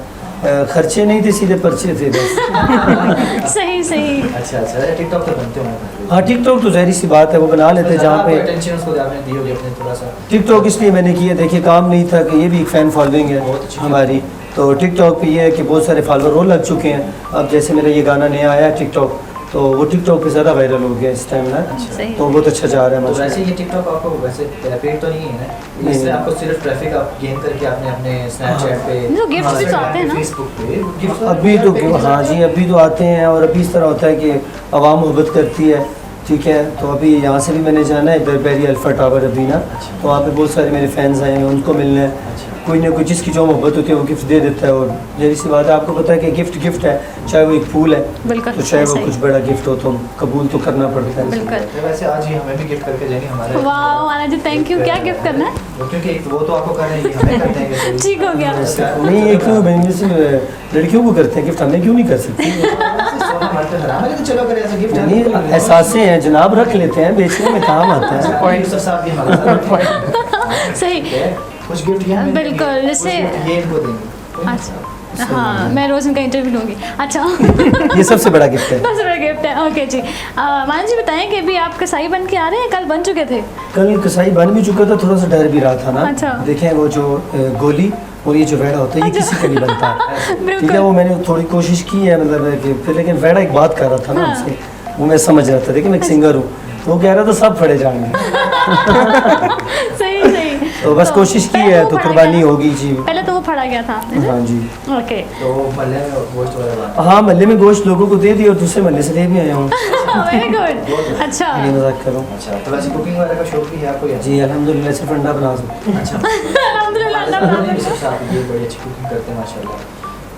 [SPEAKER 8] खर्चे नहीं थे, सीधे पर्चे थे बस।
[SPEAKER 1] सही सही।
[SPEAKER 2] अच्छा अच्छा टिकटॉक तो बनते होंगे।
[SPEAKER 8] हाँ टिकटॉक तो जहरी सी बात है, वो बना लेते हैं जहाँ पे
[SPEAKER 2] अटेंशन उसको आपने दी होगी अपने थोड़ा सा।
[SPEAKER 8] टिकटॉक इसलिए मैंने किया, देखिए काम नहीं था कि ये भी एक फ़ैन फॉलोइंग
[SPEAKER 2] बहुत
[SPEAKER 8] है
[SPEAKER 2] अच्छी
[SPEAKER 8] हमारी, तो टिकटॉक पे ये है कि बहुत सारे फॉलोअर और लग चुके हैं। अब जैसे मेरा ये गाना नया आया टिकटॉक, तो वो टिकटॉक पे ज़्यादा वायरल हो गया इस टाइम ना,
[SPEAKER 1] सही।
[SPEAKER 8] तो बहुत अच्छा जा रहा है
[SPEAKER 2] तो वैसे
[SPEAKER 8] माशाल्लाह।
[SPEAKER 2] ये टिकटॉक आपको वैसे पेड तो नहीं है ना,
[SPEAKER 8] नहीं,
[SPEAKER 2] इससे
[SPEAKER 8] नहीं।
[SPEAKER 2] आपको सिर्फ ट्रैफिक आप गेन करके आपने अपने स्नैपचैट पे
[SPEAKER 1] जो गिफ्ट्स भी तो आते हैं ना।
[SPEAKER 2] फेसबुक पे गिफ्ट
[SPEAKER 8] अभी तो हाँ जी अभी तो आते हैं, और अभी इस तरह होता है कि आवाम मोहब्बत करती है ठीक है। तो अभी यहाँ से भी मैंने जाना है इधर पेरी अल्फा टावर अभी ना, तो वहाँ पे बहुत सारे मेरे फैंस आए हैं, उनको मिलना है। कोई ना कोई जिसकी जो मोहब्बत होती है वो गिफ्ट दे देता है, और जैसी सी बात है, आपको पता है कि गिफ्ट है, चाहे वो एक फूल है
[SPEAKER 1] बिल्कुल,
[SPEAKER 8] तो चाहे वो
[SPEAKER 1] सही।
[SPEAKER 8] कुछ बड़ा गिफ्ट हो तो कबूल तो करना पड़ता है।
[SPEAKER 1] बिल्कुल।
[SPEAKER 2] तो वैसे आज ही हमें भी गिफ्ट करके जाएंगे हमारे।
[SPEAKER 1] वाह माना जी, थैंक यू। क्या गिफ्ट करना है?
[SPEAKER 2] वो क्योंकि वो तो आपको करना है, हमें करते हैं।
[SPEAKER 1] ठीक हो गया।
[SPEAKER 8] नहीं, ये क्यों जैसे लड़कियों को करते हैं गिफ्ट, हमें क्यों नहीं कर सकते?
[SPEAKER 2] सोना मत हराम है, तो चलो अगर ऐसा गिफ्ट
[SPEAKER 8] नहीं, एहसासे हैं जनाब, रख लेते हैं, बेचने में काम आता है।
[SPEAKER 2] यूसुफ साहब भी हमारे साथ
[SPEAKER 1] सही।
[SPEAKER 2] हैं। कुछ गिफ्ट ये हमें
[SPEAKER 1] बिल्कुल,
[SPEAKER 2] देंगे,
[SPEAKER 1] जैसे-
[SPEAKER 2] कुछ gift ये इनको देंगे।
[SPEAKER 1] अच्छा, हाँ, मैं रोज इनका इंटरव्यू लूँगी। अच्छा
[SPEAKER 8] ये सबसे बड़ा गिफ्ट है।
[SPEAKER 1] सबसे बड़ा गिफ्ट है। ओके जी। मान जी बताएं कि अभी आप कसाई बन के आ रहे हैं, कल बन चुके थे?
[SPEAKER 8] कल कसाई बन भी चुका था, थोड़ा सा डर भी रहा था ना।
[SPEAKER 1] अच्छा।
[SPEAKER 8] देखें वो जो गोली और ये जो वेड़ा होता है, ये किसी का नहीं बनता। ठीक है,
[SPEAKER 1] बिल्कुल।
[SPEAKER 8] वो मैंने थोड़ी कोशिश की है, मतलब कि फिर, लेकिन वेड़ा एक बात कर रहा था ना
[SPEAKER 1] हाँ।
[SPEAKER 8] उनसे, वो मैं समझ रहा था। देखिए मैं एक सिंगर हूँ, तो वो कह रहा था सब फड़े जाएंगे।
[SPEAKER 1] सही सही।
[SPEAKER 8] तो बस कोशिश की
[SPEAKER 1] पहले
[SPEAKER 8] है,
[SPEAKER 1] वो
[SPEAKER 8] तो
[SPEAKER 1] फड़ा
[SPEAKER 8] कुर्बानी
[SPEAKER 1] गया था।
[SPEAKER 8] होगी जी।
[SPEAKER 1] पहले तो वो फड़ा गया था।
[SPEAKER 8] हाँ जी।
[SPEAKER 1] ओके।
[SPEAKER 2] तो मल्ले में गोश्त वाला बात।
[SPEAKER 8] हाँ, महल्ले में गोश्त लोगों को दे दिया और दूसरे महल्ले से ले भी आया हूँ।
[SPEAKER 1] Very good. अच्छा
[SPEAKER 8] ये मजाक करूँ।
[SPEAKER 2] अच्छा, तो वैसे कुकिंग वगैरह का शौक भी है आपको या?
[SPEAKER 8] जी अल्हम्दुलिल्लाह, सिर्फ अंडा बना सकते हैं।
[SPEAKER 2] अच्छा।
[SPEAKER 1] अल्हम्दुलिल्लाह, अल्लाह बना दे।
[SPEAKER 2] यूसुफ साहब ये बड़ी अच्छी कुकिंग करते हैं माशाल्लाह।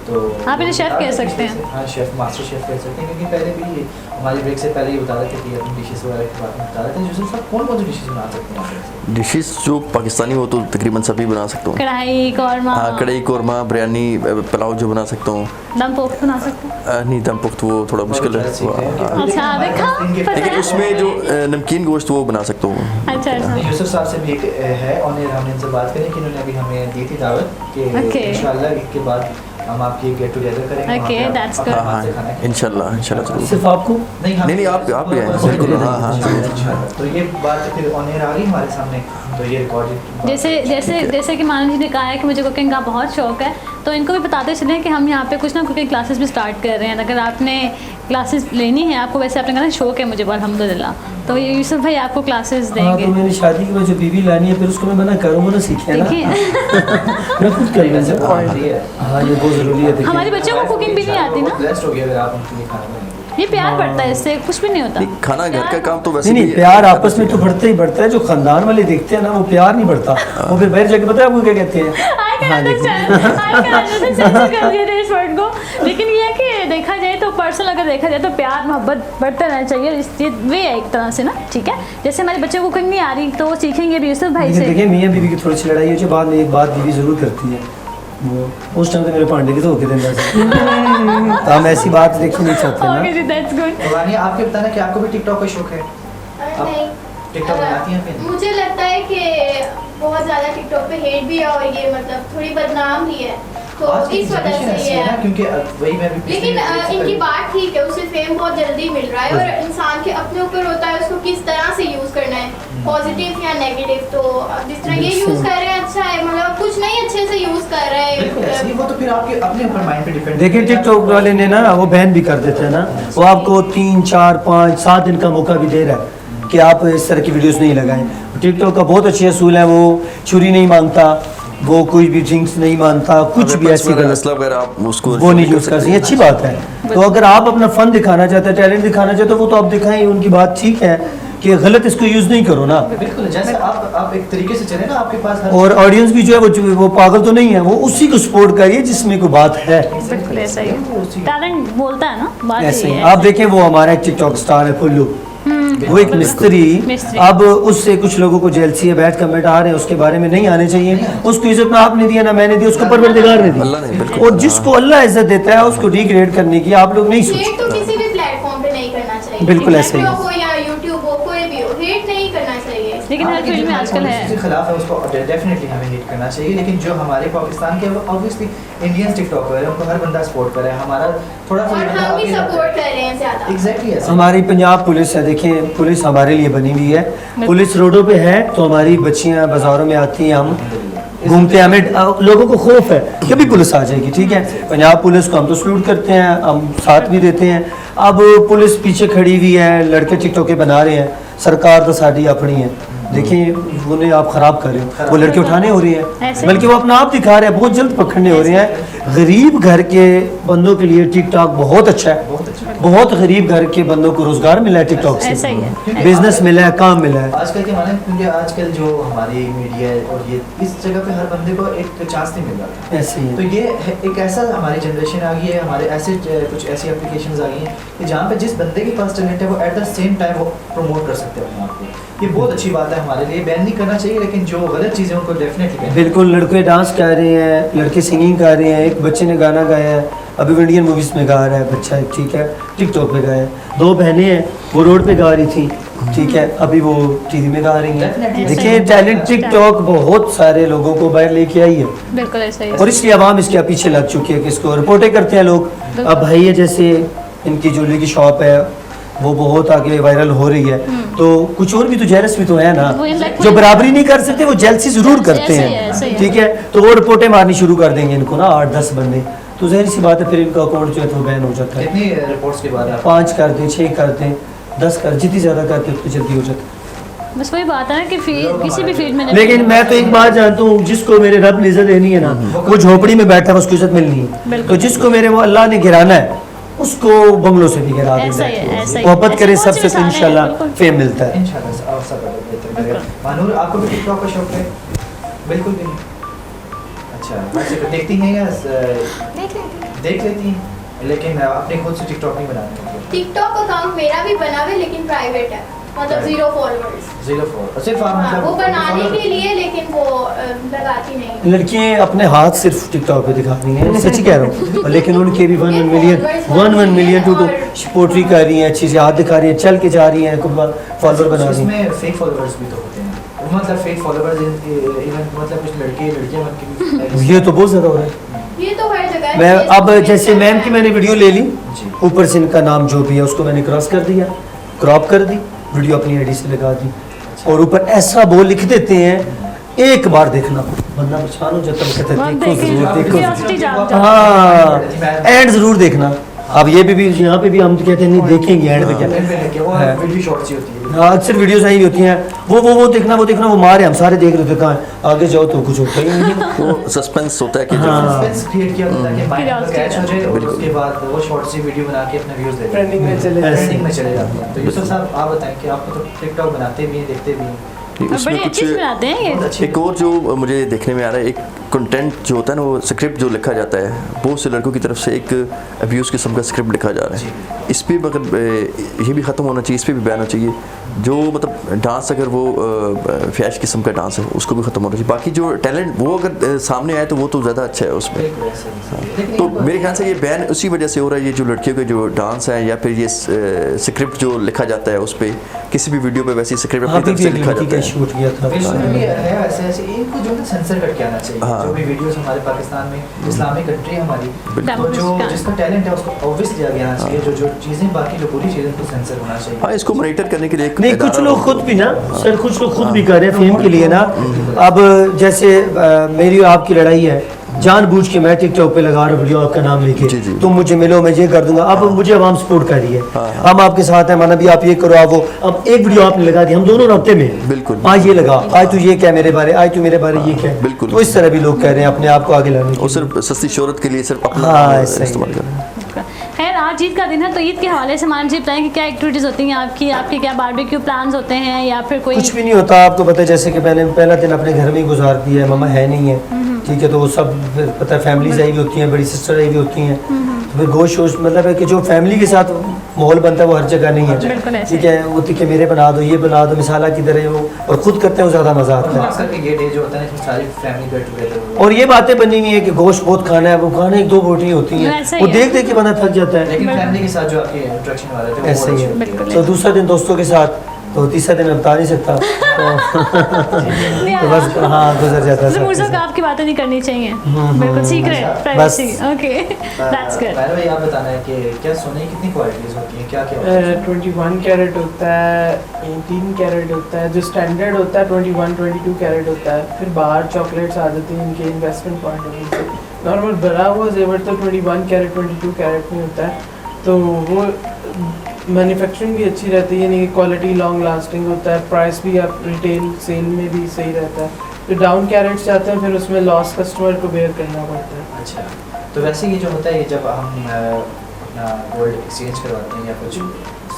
[SPEAKER 2] तो
[SPEAKER 1] आप इन्हें शेफ कह सकते हैं।
[SPEAKER 2] हाँ, शेफ, मास्टर शेफ कह सकते हैं, क्योंकि पहले भी हमारे ब्रेक से पहले ही बता रहे थे कि अपनी डिशेस वगैरह के बारे में बता रहे थे। यूसुफ साहब कौन कौन सी डिशेस बना सकते हैं आप?
[SPEAKER 4] डिशेस जो पाकिस्तानी हो तो तकरीबन सभी बना सकता हूँ।
[SPEAKER 1] कढ़ाई कौरमा,
[SPEAKER 4] हाँ, कढ़ाई कौरमा, बिरयानी, पुलाव जो बना सकता हूँ।
[SPEAKER 1] दम पोख्त बना सकते हैं।
[SPEAKER 4] नहीं, दम पुख्त वो थोड़ा मुश्किल है। हाँ।
[SPEAKER 1] अच्छा, देखा?
[SPEAKER 4] लेकिन उसमें जो नमकीन गोश्त वो बना सकता हूँ।
[SPEAKER 1] अच्छा अच्छा।
[SPEAKER 2] यूसुफ साहब से भी एक है ऑनर, हमने इनसे बात करी कि उन्होंने अभी हमें दी थी दावत कि
[SPEAKER 1] Okay.
[SPEAKER 2] इंशाल्लाह इसके बाद हम आपकी गेट टुगेदर करेंगे।
[SPEAKER 1] Okay,
[SPEAKER 2] वहाँ पे
[SPEAKER 1] that's
[SPEAKER 2] आप
[SPEAKER 1] good.
[SPEAKER 2] अपने
[SPEAKER 4] हाँ
[SPEAKER 2] हाथ से खाना
[SPEAKER 4] हाँ,
[SPEAKER 2] है।
[SPEAKER 4] इंशाल्लाह जरूर।
[SPEAKER 8] सिर्फ आपको?
[SPEAKER 4] नहीं, आप भी आए, बिल्कुल, हाँ, हाँ।
[SPEAKER 2] तो ये बात फिर ऑनर आ गई हमारे सामने, तो ये रिकॉर्डेड।
[SPEAKER 1] जैसे कि मानव जी ने कहा है कि मुझे कुकिंग का बहुत शौक है, तो इनको भी बताते चलें कि हम यहाँ पे कुछ ना कुकिंग क्लासेस भी स्टार्ट कर रहे हैं। अगर आपने क्लासेस लेनी है, आपको वैसे आपने कहा शौक है मुझे अल्हम्दुलिल्लाह, तो ये यूसुफ भाई आपको क्लासेस
[SPEAKER 8] हाँ,
[SPEAKER 1] देंगे।
[SPEAKER 8] तो मैंने शादी के बाद जो बीवी लानी है, फिर उसको मैं मना करूँगा ना, सीखे ना।
[SPEAKER 1] देखिए
[SPEAKER 8] मैं खुद कर लूँगा। हाँ, ये बहुत ज़रूरी है। देखिए
[SPEAKER 1] हमारे बच्चों को कुकिंग भी नहीं आती ना,
[SPEAKER 2] ब्लेस्ड हो गया अगर आप उनके लिए खाना बनाएंगे।
[SPEAKER 1] ये प्यार बढ़ता है, इससे कुछ भी नहीं होता।
[SPEAKER 4] नहीं, खाना घर का काम तो वैसे
[SPEAKER 8] नहीं,
[SPEAKER 4] भी
[SPEAKER 8] प्यार आपस में तो बढ़ता ही बढ़ता है। जो खानदान वाले देखते हैं ना, वो प्यार नहीं बढ़ता, वो फिर बाहर जाके पता है आपको क्या कहते हैं।
[SPEAKER 1] I can
[SPEAKER 8] हाँ, देखिए।
[SPEAKER 1] understand, I can understand, sensor कर दिया था इस वर्ड को। लेकिन ये है कि देखा जाए तो पर्सनल अगर देखा जाए तो प्यार मोहब्बत बढ़ता रहना चाहिए। ये वे है एक तरह से ना, ठीक है। जैसे हमारे बच्चों को कुकिंग नहीं आ रही तो वो सीखेंगे भी यूसुफ भाई
[SPEAKER 8] लेकिन
[SPEAKER 1] से।
[SPEAKER 8] देखिए, मियाँ बीवी की थोड़ी सी लड़ाई हो जाए, बाद में एक बात बीवी ज़रूर करती है, वो उस टाइम तो मेरे पांडे की तो होके देना चाहिए। तो हम ऐसी बात देखी नहीं चाहते
[SPEAKER 1] ओके
[SPEAKER 8] ना।
[SPEAKER 1] जी, दैट्स गुड।
[SPEAKER 2] तो वानिया, आपके बताना कि आपको भी टिकटॉक का शौक है?
[SPEAKER 3] नहीं,
[SPEAKER 2] टिकटॉक बनाती हैं फिर?
[SPEAKER 3] मुझे लगता है कि बहुत ज़्यादा टिकटॉक पे हेट भी है और ये मतलब थोड़ी बदनाम भी है, तो
[SPEAKER 2] आज की
[SPEAKER 3] इस वजह
[SPEAKER 2] generation
[SPEAKER 3] से
[SPEAKER 2] ऐसी
[SPEAKER 3] ये
[SPEAKER 2] है ना,
[SPEAKER 3] है।
[SPEAKER 2] क्योंकि वही मैं भी पिछले
[SPEAKER 3] लेकिन
[SPEAKER 2] वीडियो से
[SPEAKER 3] इनकी
[SPEAKER 2] पहले-
[SPEAKER 3] बात ठीक है, उसे फेम बहुत जल्दी मिल रहा है और इंसान के अपने ऊपर होता है उसको किस तरह से यूज़ करना है, पॉजिटिव या नेगेटिव। तो जिस तरह ये यूज़ कर रहे हैं अच्छा है, मतलब कुछ नहीं अच्छे से यूज़ कर रहे
[SPEAKER 2] बिल्कुल ऐसे ही,
[SPEAKER 3] हैं।
[SPEAKER 2] वो तो फिर आपके अपने ऊपर माइंड पे डिपेंड।
[SPEAKER 8] देखिए, टिकटॉक वाले ने ना वो बैन भी कर देते हैं ना, वो आपको 3, 4, 5, 7 दिन का मौका भी दे रहा है कि आप इस तरह की वीडियोस नहीं लगाएं। टिकटॉक का बहुत अच्छे असूल है, वो छुरी नहीं मांगता, वो कोई भी ड्रिंक्स नहीं मानता, कुछ भी ऐसी गलत
[SPEAKER 4] असला वगैरह आप उसको
[SPEAKER 8] वो नहीं यूज़ कर सकते। अच्छी बात है। तो अगर आप अपना फन दिखाना चाहते हैं, टैलेंट दिखाना चाहते हो, वो तो आप दिखाएं, उनकी बात ठीक है कि गलत इसको यूज़ नहीं करो ना।
[SPEAKER 2] बिल्कुल, जैसे आप एक तरीके से चले ना, आपके पास हर
[SPEAKER 8] और ऑडियंस भी जो है वो पागल तो नहीं है, वो उसी को सपोर्ट करिए जिसमें कोई बात है।
[SPEAKER 1] बिल्कुल ऐसा ही टैलेंट बोलता है ना, बात
[SPEAKER 8] ऐसे
[SPEAKER 1] यही
[SPEAKER 8] ही
[SPEAKER 1] है।
[SPEAKER 8] आप देखें, वो हमारा एक टिकटॉक स्टार है पुल्लू, वो एक मिस्त्री।
[SPEAKER 1] मिस्त्री।
[SPEAKER 8] अब उससे कुछ लोगों को जेलसी है, बैड कमेंट आ रहे हैं, उसके बारे में नहीं आने चाहिए। उसको इज्जत ना आपने दिया ना मैंने दी, उसको परवरदिगार ने
[SPEAKER 4] अल्लाह ने,
[SPEAKER 8] दी।
[SPEAKER 4] बिल्कुल।
[SPEAKER 8] और जिसको अल्लाह इज्जत देता है उसको डिग्रेड करने की आप लोग नहीं
[SPEAKER 3] हेट तो
[SPEAKER 8] सोचते।
[SPEAKER 3] किसी भी प्लेटफॉर्म पे नहीं करना चाहिए,
[SPEAKER 8] बिल्कुल ऐसे ही।
[SPEAKER 3] टिकटॉक हो या यूट्यूब हो, कोई भी हो, हेट नहीं करना चाहिए।
[SPEAKER 1] लेकिन हर फील्ड में आजकल है।
[SPEAKER 2] जिसके खिलाफ है उसको डेफिनेटली हमें हिट करना चाहिए। लेकिन जो हमारे पाकिस्तान के ऑब्वियसली इंडियन टिकटॉकर है, उनको हर बंदा सपोर्ट करे, हमारा थोड़ा सा
[SPEAKER 3] और हम भी सपोर्ट कर रहे हैं ज़्यादा।
[SPEAKER 2] एग्जैक्टली ऐसे।
[SPEAKER 8] हमारी पंजाब पुलिस है, देखें पुलिस हमारे लिए बनी हुई है। पुलिस रोडों पे है तो हमारी बच्चियां बाजारों में आती हैं, हम घूमते हैं, हमें लोगों को खौफ है कि अभी पुलिस आ जाएगी। ठीक है, पंजाब पुलिस को हम तो सल्यूट करते हैं, हम साथ भी देते हैं। अब पुलिस पीछे खड़ी हुई है, लड़के टिकटॉके बना रहे हैं, सरकार तो साड़ी अपनी है। देखिए, उन्हें आप ख़राब कर रहे हो, वो लड़के उठाने हो रहे हैं,
[SPEAKER 1] ऐसे।
[SPEAKER 8] बल्कि वो अपना आप दिखा रहे हैं, बहुत जल्द पकड़ने हो रहे हैं। गरीब घर के बंदों के लिए टिकटॉक बहुत अच्छा है, बहुत गरीब घर के बंदों को रोजगार मिला है टिकटॉक
[SPEAKER 1] ऐसा ही
[SPEAKER 8] से,
[SPEAKER 1] है।
[SPEAKER 8] बिजनेस मिला है, काम मिला है।
[SPEAKER 2] आजकल के माने क्योंकि आजकल जो हमारी मीडिया है और ये इस जगह पे हर बंदे को एक चांस नहीं मिल रहा।
[SPEAKER 8] ऐसे ही
[SPEAKER 2] तो
[SPEAKER 8] है।
[SPEAKER 2] ये एक ऐसा हमारी जनरेशन आ गई है, हमारे ऐसे कुछ ऐसी एप्लीकेशंस आ गई हैं कि जहाँ पे जिस बंदे के पास टैलेंट है वो एट द सेम टाइम वो प्रमोट कर सकते हैं अपने आप को। ये बहुत अच्छी बात है हमारे लिए, बैन नहीं करना चाहिए, लेकिन जो गलत चीज़ें उनको डेफिनेटली
[SPEAKER 8] बिल्कुल, लड़के डांस कर रहे हैं, लड़के सिंगिंग कर रहे हैं, एक बच्चे ने गाना गाया है, अभी इंडियन मूवीज में गा रहा है बच्चा, ठीक है, टिकटॉक पे गाया है। 2 बहनें हैं, वो रोड पे गा रही थी, ठीक है, अभी वो टीवी में गा रही हैं।
[SPEAKER 2] Definitely।
[SPEAKER 8] देखिए टैलेंट टिकटॉक बहुत सारे लोगों को बाहर लेके आई है,
[SPEAKER 1] बिल्कुल ऐसा ही है।
[SPEAKER 8] और इसलिए आवाम इसके पीछे लग चुकी है कि इसको रिपोर्टें करते हैं लोग। अब भाई है जैसे इनकी ज्वेलरी की शॉप है, वो बहुत आगे वायरल हो रही है, तो कुछ और भी तो जेलस भी तो है ना,
[SPEAKER 1] वो like
[SPEAKER 8] जो बराबरी नहीं कर सकते वो जेलसी जरूर करते
[SPEAKER 1] ऐसे ही है, ऐसे ही
[SPEAKER 8] हैं,
[SPEAKER 1] है।
[SPEAKER 8] ठीक है, तो वो रिपोर्टें मारनी शुरू कर देंगे इनको ना 8-10 बंदे, तो जाहिर सी बात है फिर इनका अकाउंट जो है तो बैन हो जाता है।
[SPEAKER 2] कितनी रिपोर्ट्स के बाद आप
[SPEAKER 8] 5 कर दें, 6 कर दें, 10 कर, जितनी ज़्यादा करते हैं उतनी जल्दी हो जाता है।
[SPEAKER 1] बस वही बात है ना कि किसी भी फील्ड में
[SPEAKER 8] लेकिन मैं तो एक बात जानता हूँ, जिसको मेरे रब ने इज्जत देनी है ना, वो झोपड़ी में बैठा है उसको इज्जत मिलनी है,
[SPEAKER 1] बिल्कुल।
[SPEAKER 8] तो जिसको मेरे वो अल्लाह ने गिराना है उसको बंगलों से भी गिरा
[SPEAKER 1] ऐसा ही है,
[SPEAKER 8] देगा।
[SPEAKER 1] ऐसा ही है।
[SPEAKER 8] मोहब्बत
[SPEAKER 1] ऐसी
[SPEAKER 8] करे
[SPEAKER 1] बहुत सी
[SPEAKER 8] सबसे तो
[SPEAKER 1] मिसालें हैं,
[SPEAKER 8] इंशाल्लाह
[SPEAKER 1] बिल्कुल।
[SPEAKER 8] फेम मिलता है।
[SPEAKER 2] इंशाल्लाह आप सब बेहतर करेगा। मानूर आपको भी टिकटॉक का शौक है? बिल्कुल भी नहीं। अच्छा, वैसे तो देखती हैं या देख लेती हैं, लेकिन अपने खुद से टिकटॉक नहीं बनाते?
[SPEAKER 3] टिकटॉक अकाउंट मेरा भी बना हुआ है लेकिन प्राइवेट है, मतलब 0 फॉलोअर्स।
[SPEAKER 2] 0 फॉलोअर सिर्फ आप
[SPEAKER 3] हाँ,
[SPEAKER 2] मतलब
[SPEAKER 3] वो बनाने के लिए, लेकिन वो लगाती नहीं।
[SPEAKER 8] लड़कियां अपने हाथ सिर्फ टिकटॉक पे दिखा रही हैं, सच्ची कह रहा हूँ, लेकिन उनके भी 1 मिलियन टू पोट्री कर रही हैं, अच्छी से हाथ दिखा रही हैं, चल के जा रही हैं, फॉलोअर बना रही हैं।
[SPEAKER 2] इसमें फेक फॉलोअर्स भी तो होते हैं, मतलब फेक फॉलोअर्स इवन मतलब कुछ लड़के लड़कियां बन के
[SPEAKER 8] ये तो बहुत ज़्यादा हो रहा है।
[SPEAKER 3] ये तो हर जगह है।
[SPEAKER 8] मैं अब
[SPEAKER 3] Facebook,
[SPEAKER 8] जैसे मैम की मैंने वीडियो ले ली,
[SPEAKER 2] जी।
[SPEAKER 8] ऊपर से इनका नाम जो भी है उसको मैंने क्रॉस कर दिया, क्रॉप कर दी, वीडियो अपनी आईडी से लगा दी, और ऊपर ऐसा बोल लिख देते हैं, एक बार देखना, बंदा परेशान हो जाता है, कहता है देखो जरूर देखो
[SPEAKER 1] Curiosity जाग जाती है।
[SPEAKER 8] हाँ, एंड जरूर देखना। अब ये भी यहाँ पे भी हम तो कहते हैं नहीं देखेंगे एंड पे क्या है।
[SPEAKER 2] वीडियो शॉर्ट्स ही होती है।
[SPEAKER 8] हाँ, अक्सर वीडियोस आई होती हैं, वो देखना वो मारे, हम सारे देख रहे थे, कहाँ आगे जाओ तो कुछ होता ही नहीं है।
[SPEAKER 4] वो सस्पेंस होता है कि
[SPEAKER 8] हाँ।
[SPEAKER 2] सस्पेंस क्रिएट किया होता है कि माइंड
[SPEAKER 1] Curiosity
[SPEAKER 2] कैच हो जाए, और
[SPEAKER 4] बिल्कुल।
[SPEAKER 2] उसके बाद वो शॉर्ट सी वीडियो बना के अपने व्यूज दे देते
[SPEAKER 9] ट्रेंडिंग में
[SPEAKER 2] हैं,
[SPEAKER 9] चले
[SPEAKER 8] ऐसे।
[SPEAKER 2] ट्रेंडिंग में चले जाते हैं। तो यूसुफ साहब आप बताएं कि आप तो टिकटॉक बनाते भी हैं, देखते भी हैं,
[SPEAKER 1] और
[SPEAKER 4] उसमें
[SPEAKER 1] बड़ी अच्छी बनाते हैं ये।
[SPEAKER 2] बहुत अच्छी
[SPEAKER 4] एक और जो मुझे देखने में आ रहा है, एक कंटेंट जो होता है ना, वो स्क्रिप्ट जो लिखा जाता है, बहुत से लड़कों की तरफ से एक अब्यूज़ किस्म का स्क्रिप्ट लिखा जा रहा है। इस पर मगर ये भी ख़त्म होना चाहिए, इस पर भी बैन होना चाहिए। जो मतलब डांस अगर वो फैश किस्म का डांस है उसको भी ख़त्म होना चाहिए। बाकी जो टैलेंट वो अगर सामने आए तो वो तो ज़्यादा अच्छा है उसमें।
[SPEAKER 2] बिल्कुल ऐसे ही। लेकिन
[SPEAKER 4] तो
[SPEAKER 2] एक
[SPEAKER 4] मेरे ख्याल से ये बैन उसी वजह से हो रहा है, ये जो लड़कियों के जो डांस है या फिर ये स्क्रिप्ट जो लिखा जाता है उस पर, किसी भी वीडियो पे वैसी स्क्रिप्ट अपनी
[SPEAKER 8] अभी
[SPEAKER 4] तरफ
[SPEAKER 8] भी
[SPEAKER 4] से
[SPEAKER 8] एक
[SPEAKER 4] लिखा
[SPEAKER 8] लड़की
[SPEAKER 4] जाता
[SPEAKER 8] का
[SPEAKER 4] है।
[SPEAKER 8] शूट किया था।
[SPEAKER 2] इसमें भी है वैसे ऐसे इनको जो है सेंसर करके आना चाहिए।
[SPEAKER 4] हाँ।
[SPEAKER 2] जो भी वीडियोस हमारे पाकिस्तान में, इस्लामिक कंट्री है हमारी, तो जो
[SPEAKER 1] बिल्कुल।
[SPEAKER 2] जिसका टैलेंट है उसको ऑब्वियसली आगे आना चाहिए। जो चीज़ें बाकी जो बुरी चीज़ें उनको सेंसर होना चाहिए।
[SPEAKER 4] हाँ, इसको मॉनिटर करने के लिए एक
[SPEAKER 8] नहीं, कुछ
[SPEAKER 4] इदारा
[SPEAKER 8] लोग
[SPEAKER 4] हो।
[SPEAKER 8] खुद भी ना सर, कुछ लोग खुद भी कर रहे हैं फेम के लिए ना। अब जैसे मेरी और आपकी लड़ाई है, जानबूझ के मैं टिकटॉक पे लगा रहा हूँ वीडियो आपका नाम लेके,
[SPEAKER 4] जी, जी।
[SPEAKER 8] तुम मुझे मिलो मैं ये कर दूंगा। अब मुझे आवाम सपोर्ट कर रही है, हम आपके साथ हैं, माना भी आप ये करो, आप वो। अब एक वीडियो आपने लगा दी, हम दोनों रास्ते में,
[SPEAKER 4] बिल्कुल।
[SPEAKER 8] आज ये लगा, आज तू ये क्या मेरे बारे, आज तू मेरे बारे ये क्या,
[SPEAKER 4] बिल्कुल।
[SPEAKER 8] तो इस तरह भी लोग कह रहे हैं अपने आप को आगे लाने
[SPEAKER 4] और
[SPEAKER 8] के
[SPEAKER 4] सिर्फ सस्ती शोहरत के लिए सिर्फ अपना
[SPEAKER 8] हाँ, ऐसा ही
[SPEAKER 4] इस्तेमाल
[SPEAKER 8] है।
[SPEAKER 4] कर रहे हैं।
[SPEAKER 1] खैर आज ईद का दिन है, तो ईद के हवाले से मान जी बताएं कि क्या एक्टिविटीज़ होती हैं आपकी, आपके क्या बारबेक्यू प्लान्स होते हैं या फिर कोई
[SPEAKER 8] कुछ भी नहीं होता। आपको पता है जैसे कि मैंने पहला दिन अपने घर में ही गुजार दिया है, मम्मा है नहीं है, ठीक है, तो वो सब फिर पता है फैमिलीज आई भी होती हैं, बड़ी सिस्टर आई भी होती हैं, तो फिर गोश्त वोश्त मतलब है कि जो फैमिली के साथ माहौल बनता है वो हर जगह नहीं
[SPEAKER 1] बिल्कुल
[SPEAKER 8] है,
[SPEAKER 1] ऐसे।
[SPEAKER 8] ठीक है। वो तीखे मेरे बना दो, ये बना दो, मिसाला किधर है, वो और खुद करते हैं वो ज़्यादा मज़ा
[SPEAKER 2] और
[SPEAKER 8] आता
[SPEAKER 2] खास
[SPEAKER 8] है।
[SPEAKER 2] करके ये डे जो होता है इसमें सारी फैमिली गेट टुगेदर।
[SPEAKER 8] और ये बातें बनी हुई है कि गोश्त बहुत खाना है, वो खाना 1-2 बोटी होती हैं,
[SPEAKER 1] ऐसा ही
[SPEAKER 8] वो
[SPEAKER 1] है।
[SPEAKER 8] देख देख के बंदा थक जाता है।
[SPEAKER 2] लेकिन फैमिली के साथ जो आपकी इंटरेक्शन वाला है
[SPEAKER 8] ऐसे ही है।
[SPEAKER 1] बिल्कुल।
[SPEAKER 8] तो दूसरा दिन दोस्तों के साथ, तो तीसरा दिन मैं बता नहीं सकता, तो बस हाँ गुजर जाता है
[SPEAKER 1] मुझे
[SPEAKER 8] सब।
[SPEAKER 1] आपकी बातें नहीं करनी चाहिए, बिल्कुल सीक्रेट
[SPEAKER 2] अच्छा,
[SPEAKER 1] प्राइवेसी। Okay, that's good.
[SPEAKER 2] पहले भाई आप बताना है कि क्या सोने की कितनी क्वालिटीज होती हैं, क्या क्या होता है?
[SPEAKER 9] 21 कैरेट होता है, 18 कैरेट होता है, जो स्टैंडर्ड होता है 21 22 कैरेट होता है। फिर बाहर चॉकलेट्स आ जाती हैं इनके इन्वेस्टमेंट पॉइंट ऑफ व्यू से। नॉर्मल भरा हुआ जेवर तो 21 कैरेट 22 कैरेट में होता है, तो वो मैन्युफैक्चरिंग भी अच्छी रहती है, यानी क्वालिटी लॉन्ग लास्टिंग होता है, प्राइस भी आप रिटेल सेल में भी सही रहता है। जो डाउन कैरेट्स जाते हैं फिर उसमें लॉस कस्टमर को बेयर करना पड़ता है।
[SPEAKER 2] अच्छा, तो वैसे ये जो होता है ये जब हम अपना गोल्ड एक्सचेंज करवाते हैं या कुछ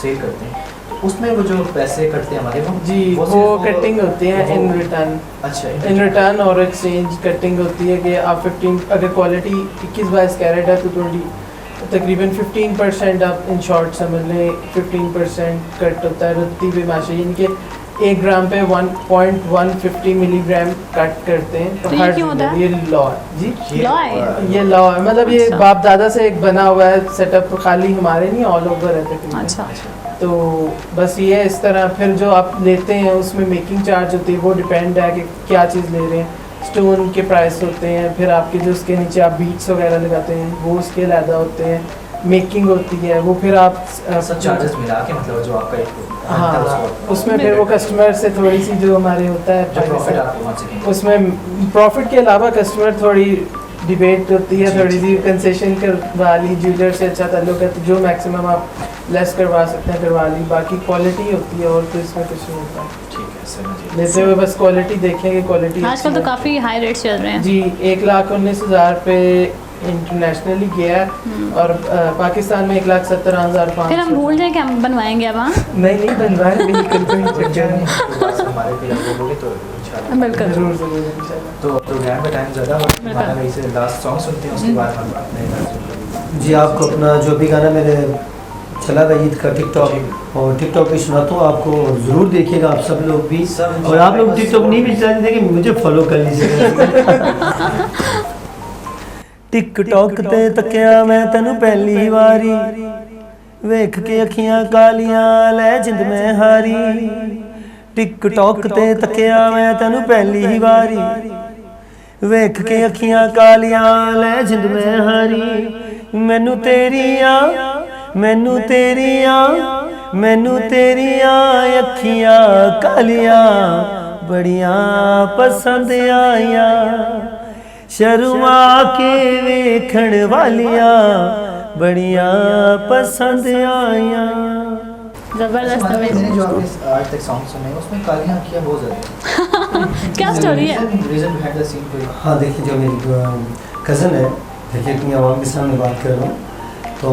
[SPEAKER 2] सेल करते हैं, तो उसमें वो जो पैसे कटते हैं हमारे
[SPEAKER 9] जी वो कटिंग होती है इन रिटर्न।
[SPEAKER 2] अच्छा,
[SPEAKER 9] इन रिटर्न और एक्सचेंज कटिंग होती है कि आप 15 अगर क्वालिटी 21-22 कैरेट है तो 20 तकरीबन 15% आप इन शॉर्ट समझ लें 15% कट होता है रत्ती पे माशा, यानी कि 1 ग्राम पे 1.150 मिलीग्राम कट करते हैं।
[SPEAKER 1] तो ये क्यों होता है?
[SPEAKER 9] ये लॉ है जी,
[SPEAKER 1] लॉ है
[SPEAKER 9] ये लॉ है, मतलब ये
[SPEAKER 1] अच्छा।
[SPEAKER 9] बाप दादा से एक बना हुआ है सेटअप, खाली हमारे नहीं ऑल ओवर है तकरीबन।
[SPEAKER 1] अच्छा
[SPEAKER 9] तो बस ये इस तरह फिर जो आप लेते हैं उसमें मेकिंग चार्ज होती है, वो डिपेंड है कि क्या चीज़ ले रहे हैं। स्टोन के प्राइस होते हैं, फिर आपके जो उसके नीचे आप बीट्स वगैरह लगाते हैं वो उसके अलग होते हैं, मेकिंग होती है वो फिर आप
[SPEAKER 2] सब चार्जेस मिला के मतलब जो आपका एक
[SPEAKER 9] हाँ उसमें फिर वो कस्टमर से थोड़ी सी जो हमारे होता है
[SPEAKER 2] प्रॉफिट आपको वहाँ से मिलेगा।
[SPEAKER 9] उसमें प्रॉफिट के अलावा कस्टमर थोड़ी डिबेट होती है, थोड़ी सी कंसेशन करवा ली, ज्वेलर से अच्छा ताल्लुक है तो जो मैक्सिमम आप लेस करवा सकते हैं करवा ली, बाकी क्वालिटी होती है और तो इसमें कुछ नहीं होता।
[SPEAKER 2] ठीक है समझिए।
[SPEAKER 9] लेते हुए बस क्वालिटी देखेंगे, क्वालिटी
[SPEAKER 1] आजकल तो काफ़ी हाई रेट्स चल रहे हैं।
[SPEAKER 9] जी 1,19,000 पे इंटरनेशनली गया है और पाकिस्तान में 1,70,500।
[SPEAKER 1] फिर हम भूल जाए कि हम बनवाएंगे अब। हाँ
[SPEAKER 9] नहीं बनवाए बिल्कुल कोई चक्कर नहीं,
[SPEAKER 2] हमारे भी आप बोलोगे तो इंशाल्लाह
[SPEAKER 1] बिल्कुल
[SPEAKER 9] जरूर जरूर इंशाल्लाह।
[SPEAKER 2] तो प्रोग्राम का टाइम ज़्यादा हो हमारा, वही से लास्ट सॉन्ग सुनते हैं उसके बाद हम अपने गाने सुनते
[SPEAKER 8] जी आपको अपना जो भी गाना मेरे चला था ईद का टिकटॉक और टिकटॉक पे सुनाता हूँ आपको, ज़रूर देखिएगा आप सब लोग भी, और आप लोग टिकटॉक नहीं भी चलाते कि मुझे फॉलो कर लीजिएगा। टिकटॉक ते तकिया मैं तेनू पहली वारी, वेख के अखियां कालियां लै जिंद में हारी। टिकटॉक ते तकिया मैं तेनू पहली वारी, वेख के अखियां कालियां लै जिंद में हारी। मैनू तेरियां मैनू तेरियां मैनू तेरियां अखियां कालियां बड़ियां पसंद आईयां, शर्मा के वेखण वालियां बड़ियां पसंद आईयां।
[SPEAKER 1] जबरदस्त
[SPEAKER 2] मैंने
[SPEAKER 1] अमेजिंग।
[SPEAKER 2] जो आपने आज तक सॉन्ग सुने हैं उसमें कालियाँ किया बहुत ज़्यादा
[SPEAKER 1] क्या स्टोरी है?
[SPEAKER 2] रीज़न बिहाइंड द सीन कोई?
[SPEAKER 8] हाँ देखिए जो मेरी कज़न है, देखिए इतनी आवाम के सामने बात कर रहा हूँ, तो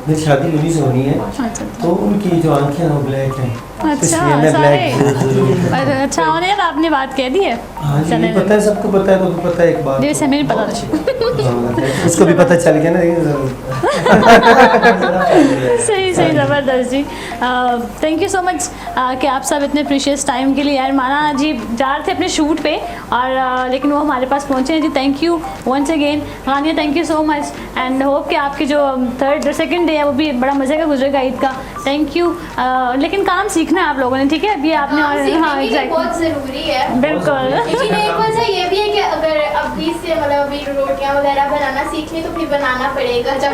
[SPEAKER 8] मेरी शादी उन्हीं से होनी है,
[SPEAKER 1] अच्छा
[SPEAKER 8] तो उनकी जो आंखें हैं वो ब्लैक हैं,
[SPEAKER 1] अच्छा
[SPEAKER 8] इसलिए मैं ब्लैक
[SPEAKER 1] सारे अच्छा होने यार आपने बात कह दी है।
[SPEAKER 8] हाँ जी
[SPEAKER 1] चले
[SPEAKER 8] पता है, सबको पता है, तो पता है एक बात
[SPEAKER 1] जैसे हमें पता था।
[SPEAKER 8] उसको भी पता चल गया ना, लेकिन
[SPEAKER 1] सही सही ज़बरदस्त जी। थैंक यू सो मच कि आप सब इतने प्रीशियस टाइम के लिए यार माना जी जा रहे थे अपने शूट पे और लेकिन वो हमारे पास पहुँचे हैं जी। Thank you once again Rania, thank you so much and hope कि आपकी जो सेकंड डे है वो भी बड़ा मज़े का गुजरेगा ईद का। Thank you. लेकिन काम सीखना है आप लोगों ने, ठीक है अभी आपने
[SPEAKER 3] हाँ,
[SPEAKER 1] और
[SPEAKER 3] सीखने
[SPEAKER 1] हाँ
[SPEAKER 3] के लिए
[SPEAKER 1] एग्जैक्टली
[SPEAKER 3] बहुत ज़रूरी है।
[SPEAKER 1] बिल्कुल
[SPEAKER 3] लेकिन एक वजह ये भी है कि अगर अभी से मतलब अभी रोटियां वगैरह बनाना सीख ली तो फिर बनाना पड़ेगा जब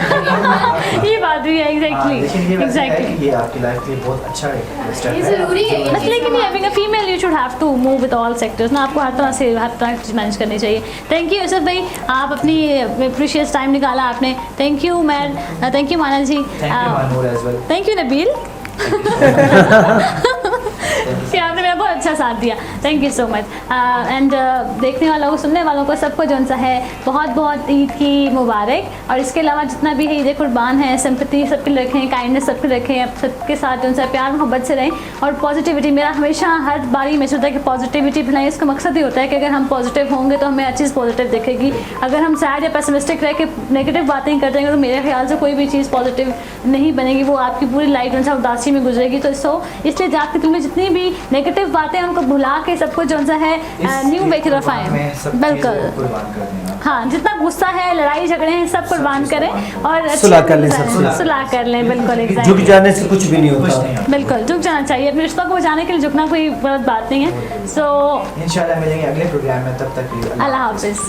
[SPEAKER 1] ये बात भी है एग्जैक्टली
[SPEAKER 2] लेकिन ये वैसे है
[SPEAKER 1] एग्जैक्टली।
[SPEAKER 2] कि ये आपकी लाइफ के लिए बहुत अच्छा एक स्टेप
[SPEAKER 3] ये
[SPEAKER 2] है।
[SPEAKER 3] ज़रूरी है ये
[SPEAKER 1] बस
[SPEAKER 3] चीज़
[SPEAKER 1] लेकिन
[SPEAKER 3] हमारे
[SPEAKER 1] having a female you should have to move with all sectors ना, आपको हर तरह की मैनेज करनी चाहिए। थैंक यू यूसुफ भाई, आप अपनी प्रीशियस टाइम निकाला आपने। Thank you man, thank you Manal ji,
[SPEAKER 2] thank you Manoor as well.
[SPEAKER 1] Thank you Nabeel कि आपने मेरा बहुत अच्छा साथ दिया। Thank you so much and देखने वालों को सुनने वालों को सबको जो सा है बहुत बहुत ईद की मुबारक। और इसके अलावा जितना भी है ईद कुर्बान है, सिंपैथी सबके रखें, काइंडनेस सबके रखें, सबके साथ जो सा प्यार मोहब्बत से रहें और पॉजिटिविटी। मेरा हमेशा हर बारी में होता है कि पॉजिटिविटी फैलाएं। इसका मकसद ही होता है कि अगर हम पॉजिटिव होंगे तो हमें हर चीज़ पॉजिटिव दिखेगी। अगर हम सैड या पेसिमिस्टिक रह के नेगेटिव बातें करते हैं तो मेरे ख्याल से कोई भी चीज़ पॉजिटिव नहीं बनेगी, वो आपकी पूरी लाइफ जो है उदासी में गुजरेगी। तो इसलिए आपके दिल में जितनी भी नेगेटिव बातें उनको भुला के सबको जो है न्यू वे की तरफ आए। बिल्कुल हाँ, जितना गुस्सा है, लड़ाई झगड़े हैं, सब कुर्बान करें और
[SPEAKER 8] सुलह कर लें, सब
[SPEAKER 1] सुलह कर लें। बिल्कुल
[SPEAKER 8] झुक जाने से कुछ भी नहीं होता।
[SPEAKER 1] बिल्कुल झुक जाना चाहिए, अपने रिश्तों को बचाने के लिए झुकना कोई गलत बात नहीं है। सो
[SPEAKER 2] इंशाल्लाह मिलेंगे अगले प्रोग्राम में, तब तक
[SPEAKER 1] अल्लाह हाफिज़।